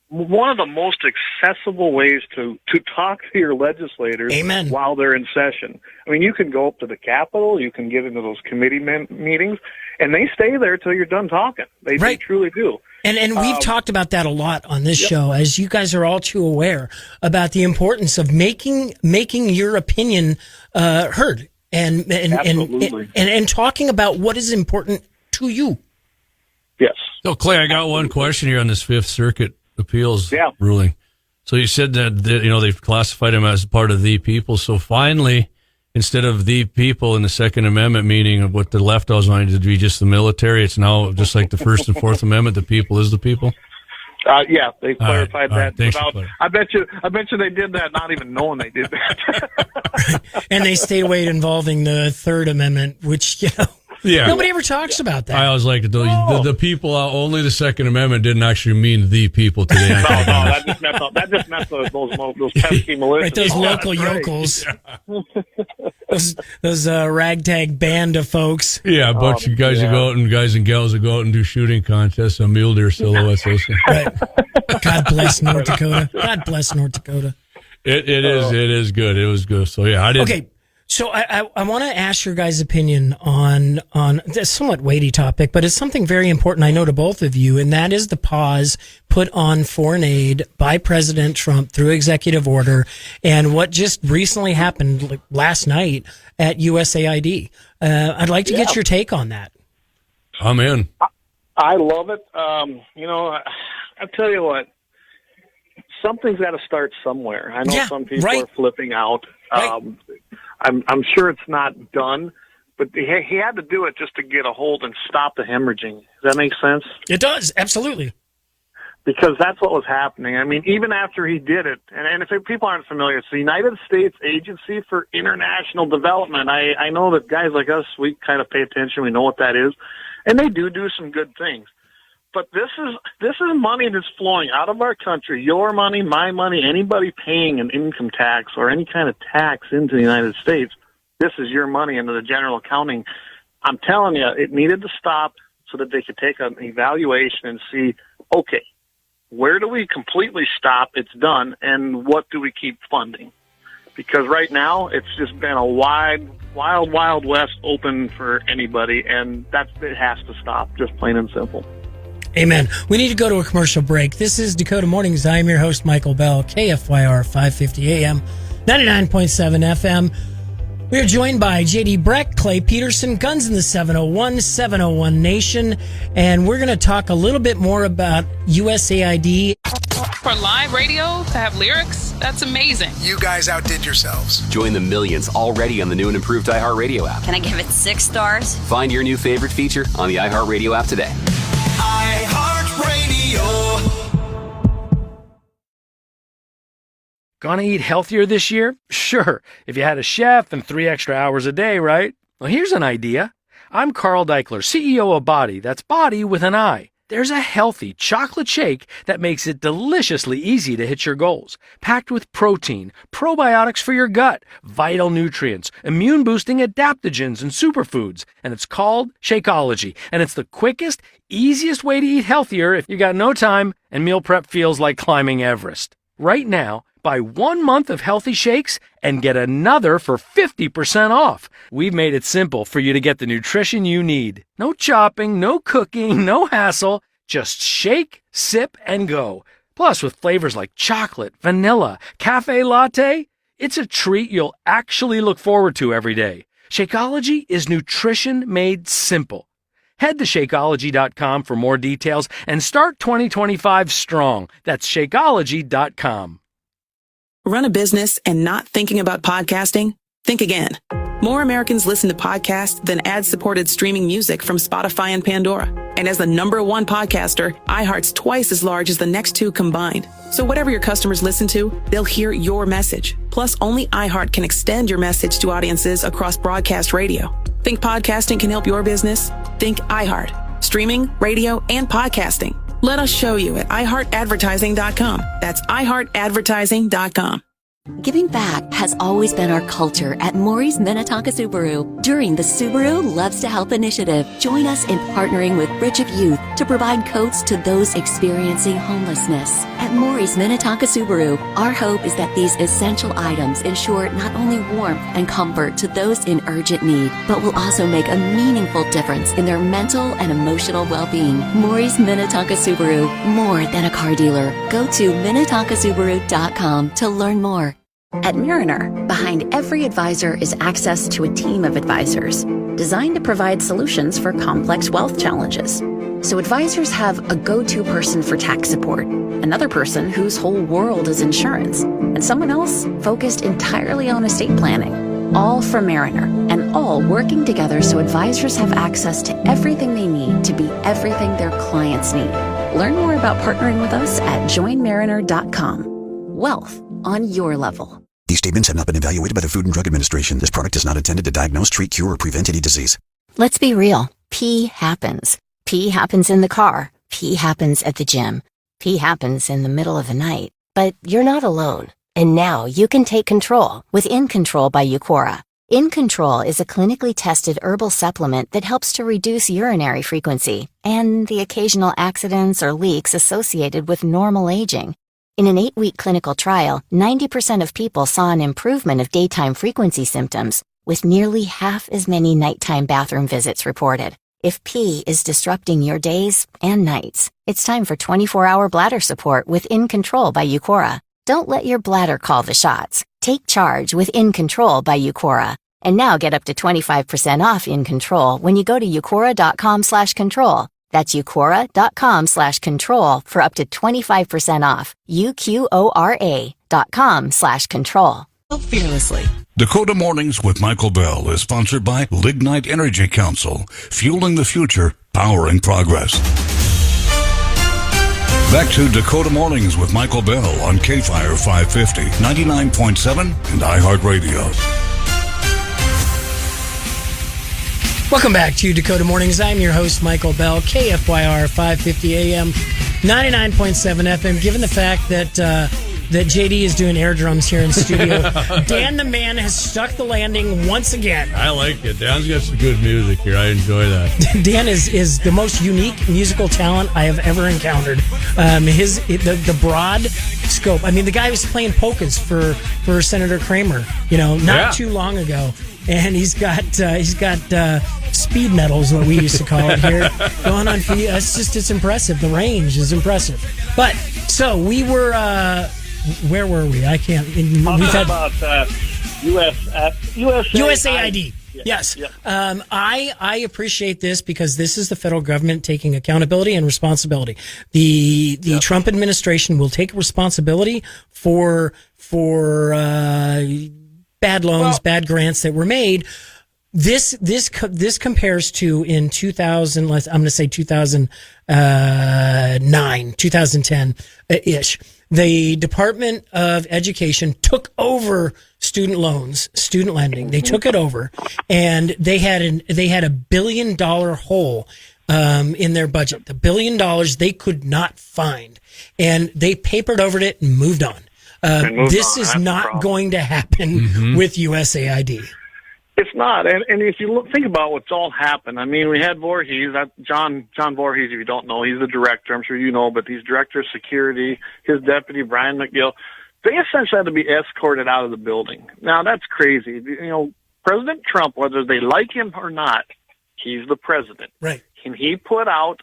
one of the most accessible ways to talk to your legislators. Amen. While they're in session. I mean, you can go up to the Capitol, you can get into those committee meetings, and they stay there till you're done talking. They truly do. And we've talked about that a lot on this show, as you guys are all too aware about the importance of making your opinion heard and talking about what is important to you. Yes. So, Clay, I got one question here on this Fifth Circuit appeals ruling. So you said that they've classified him as part of the people. So finally, instead of the people in the Second Amendment, meaning of what the left always wanted to be just the military, it's now just like the First and Fourth Amendment, the people is the people? They clarified that. Thanks. I bet you they did that not even knowing they did that. And they stayed away involving the Third Amendment, which, nobody ever talks about that. I always like the people, only the Second Amendment didn't actually mean the people today. That just meant those pesky militias. Right, those local yokels. those ragtag band of folks. Yeah, a bunch of guys guys and gals that go out and do shooting contests on mule deer silhouettes. Right. God bless North Dakota. God bless North Dakota. It is good. It was good. So yeah, I didn't. Okay. So I want to ask your guys' opinion on a somewhat weighty topic, but it's something very important, I know, to both of you, and that is the pause put on foreign aid by President Trump through executive order, and what just recently happened last night at USAID. I'd like to get your take on that. I'm in. I love it. I'll tell you what, something's got to start somewhere. I know some people are flipping out. Right. I'm sure it's not done, but he had to do it just to get a hold and stop the hemorrhaging. Does that make sense? It does, absolutely. Because that's what was happening. I mean, even after he did it, and if people aren't familiar, it's the United States Agency for International Development. I know that guys like us, we kind of pay attention. We know what that is, and they do some good things. But this is money that's flowing out of our country, your money, my money, anybody paying an income tax or any kind of tax into the United States. This is your money into the general accounting. I'm telling you, it needed to stop so that they could take an evaluation and see, okay, where do we completely stop? It's done. And what do we keep funding? Because right now it's just been a wild west open for anybody. And it has to stop, just plain and simple. Amen. We need to go to a commercial break. This is Dakota Mornings. I am your host, Michael Bell, KFYR 550 AM, 99.7 FM. We are joined by J.D. Breck, Clay Peterson, Guns in the 701, 701 Nation, and we're going to talk a little bit more about USAID. For live radio to have lyrics, that's amazing. You guys outdid yourselves. Join the millions already on the new and improved iHeartRadio app. Can I give it 6 stars? Find your new favorite feature on the iHeartRadio app today. iHeartRadio. Gonna eat healthier this year? Sure, if you had a chef and 3 extra hours a day, right? Well, here's an idea. I'm Carl Deichler, CEO of Body. That's Body with an I. There's a healthy chocolate shake that makes it deliciously easy to hit your goals. Packed with protein, probiotics for your gut, vital nutrients, immune-boosting adaptogens and superfoods. And it's called Shakeology. And it's the quickest, easiest way to eat healthier if you got no time and meal prep feels like climbing Everest. Right now, buy 1 month of healthy shakes and get another for 50% off. We've made it simple for you to get the nutrition you need. No chopping, no cooking, no hassle. Just shake, sip, and go. Plus, with flavors like chocolate, vanilla, cafe latte, it's a treat you'll actually look forward to every day. Shakeology is nutrition made simple. Head to Shakeology.com for more details and start 2025 strong. That's Shakeology.com. Run a business and not thinking about podcasting? Think again. More Americans listen to podcasts than ad-supported streaming music from Spotify and Pandora. And as the #1 podcaster, iHeart's twice as large as the next 2 combined. So whatever your customers listen to, they'll hear your message. Plus, only iHeart can extend your message to audiences across broadcast radio. Think podcasting can help your business? Think iHeart. Streaming, radio, and podcasting. Let us show you at iHeartAdvertising.com. That's iHeartAdvertising.com. Giving back has always been our culture at Maury's Minnetonka Subaru. During the Subaru Loves to Help initiative, join us in partnering with Bridge of Youth to provide coats to those experiencing homelessness. At Maury's Minnetonka Subaru, our hope is that these essential items ensure not only warmth and comfort to those in urgent need, but will also make a meaningful difference in their mental and emotional well-being. Maury's Minnetonka Subaru, more than a car dealer. Go to MinnetonkaSubaru.com to learn more. At Mariner, behind every advisor is access to a team of advisors designed to provide solutions for complex wealth challenges. So advisors have a go-to person for tax support, another person whose whole world is insurance, and someone else focused entirely on estate planning. All from Mariner, and all working together so advisors have access to everything they need to be everything their clients need. Learn more about partnering with us at joinmariner.com. Wealth on your level. These statements have not been evaluated by the Food and Drug Administration. This product is not intended to diagnose, treat, cure, or prevent any disease. Let's be real. Pee happens. Pee happens in the car. Pee happens at the gym. Pee happens in the middle of the night. But you're not alone. And now you can take control with In Control by Eucora. In Control is a clinically tested herbal supplement that helps to reduce urinary frequency and the occasional accidents or leaks associated with normal aging. In an 8-week clinical trial, 90% of people saw an improvement of daytime frequency symptoms, with nearly half as many nighttime bathroom visits reported. If pee is disrupting your days and nights, it's time for 24-hour bladder support with In Control by Eucora. Don't let your bladder call the shots. Take charge with In Control by Eucora. And now get up to 25% off In Control when you go to eucora.com/control. That's eucora.com/control for up to 25% off. UQORA.com/control. Fearlessly. Dakota Mornings with Michael Bell is sponsored by Lignite Energy Council, fueling the future, powering progress. Back to Dakota Mornings with Michael Bell on KFIRE 550, 99.7, and iHeartRadio. Welcome back to Dakota Mornings. I'm your host, Michael Bell, KFYR 550 AM, 99.7 FM. Given the fact that that JD is doing air drums here in studio, Dan the man has stuck the landing once again. I like it. Dan's got some good music here. I enjoy that. Dan is the most unique musical talent I have ever encountered. The broad scope. I mean, the guy was playing polkas for Senator Kramer, not too long ago. And he's got speed metal is what we used to call it here. Going on for you. It's impressive. The range is impressive. But so we were. Where were we? I can't. We've had about USAID. Yes. Yeah. I appreciate this because this is the federal government taking accountability and responsibility. The Trump administration will take responsibility for bad loans, bad grants that were made. This compares to in 2000. I'm going to say 2009, 2010 ish. The Department of Education took over student loans, student lending. They took it over, and they had a $1 billion hole in their budget. The $1 billion they could not find, and they papered over it and moved on. This is not going to happen with USAID. It's not, and if you think about what's all happened, I mean, we had Voorhees, John Voorhees, if you don't know, he's the director, I'm sure you know, but he's director of security, his deputy, Brian McGill, they essentially had to be escorted out of the building. Now, that's crazy. You know, President Trump, whether they like him or not, he's the president. Right. And he put out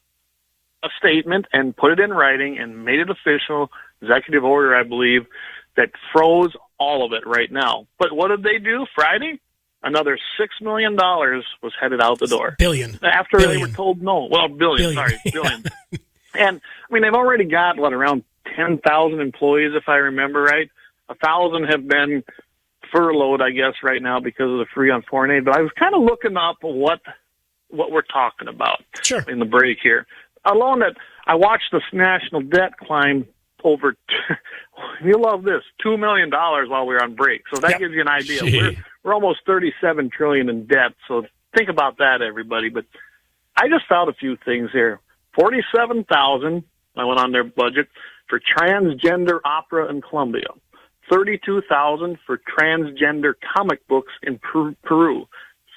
a statement and put it in writing and made it official, executive order, I believe, that froze all of it right now. But what did they do Friday? Another $6 million was headed out the door. Billion. After they were told no. Well, billion. And, I mean, they've already got, around 10,000 employees, if I remember right. 1,000 have been furloughed, I guess, right now because of the free on foreign aid. But I was kind of looking up what we're talking about in the break here. Alone that I watched this national debt climb over, you'll love this, $2 million while we were on break. So that gives you an idea. We're almost $37 trillion in debt. So think about that, everybody. But I just found a few things here. $47,000, I went on their budget, for transgender opera in Colombia. $32,000 for transgender comic books in Peru.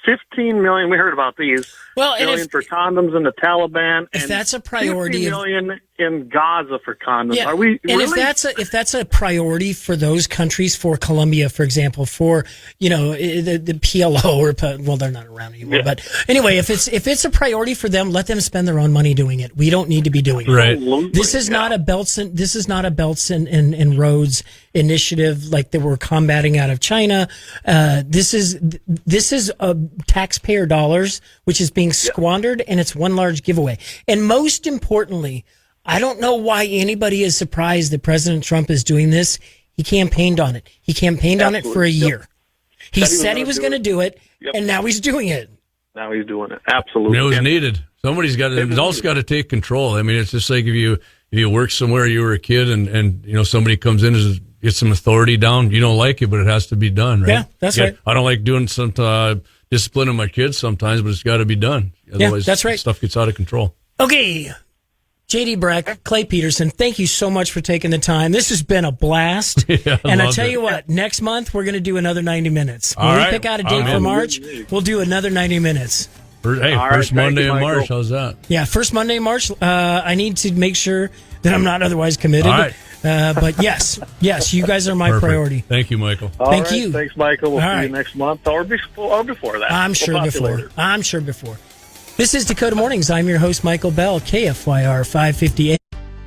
$15 million, we heard about these. Well, million for condoms in the Taliban. If that's a priority, $50 million in Gaza for condoms. Yeah. Are we and really? if that's a priority for those countries, for Colombia, for example, for the PLO or they're not around anymore. Yeah. But anyway, if it's a priority for them, let them spend their own money doing it. We don't need to be doing it. Right. This is not a belts and roads initiative like that we're combating out of China. This is taxpayer dollars which is being squandered, and it's one large giveaway. And most importantly, I don't know why anybody is surprised that President Trump is doing this. He campaigned on it. He campaigned on it for a year. He said he was going to do it, and now he's doing it. Now he's doing it. Absolutely. It was needed. Somebody's got to. Adults got to take control. I mean, it's just like if you work somewhere, you were a kid, and somebody comes in and gets some authority down. You don't like it, but it has to be done, right? Yeah, that's right. I don't like doing some disciplining my kids sometimes, but it's got to be done. Otherwise, that's right. Stuff gets out of control. Okay. JD Breck, Clay Peterson, thank you so much for taking the time. This has been a blast. And I tell you what, next month we're going to do another 90 minutes. When we pick out a date for March, we'll do another 90 minutes. First Monday in March. How's that? Yeah, first Monday in March. I need to make sure that I'm not otherwise committed. All right. But yes, you guys are my priority. Thank you, Michael. Thank you. Thanks, Michael. We'll see you next month or before that. I'm sure before. This is Dakota Mornings. I'm your host, Michael Bell, KFYR 558.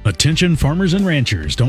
Attention farmers and ranchers. Don't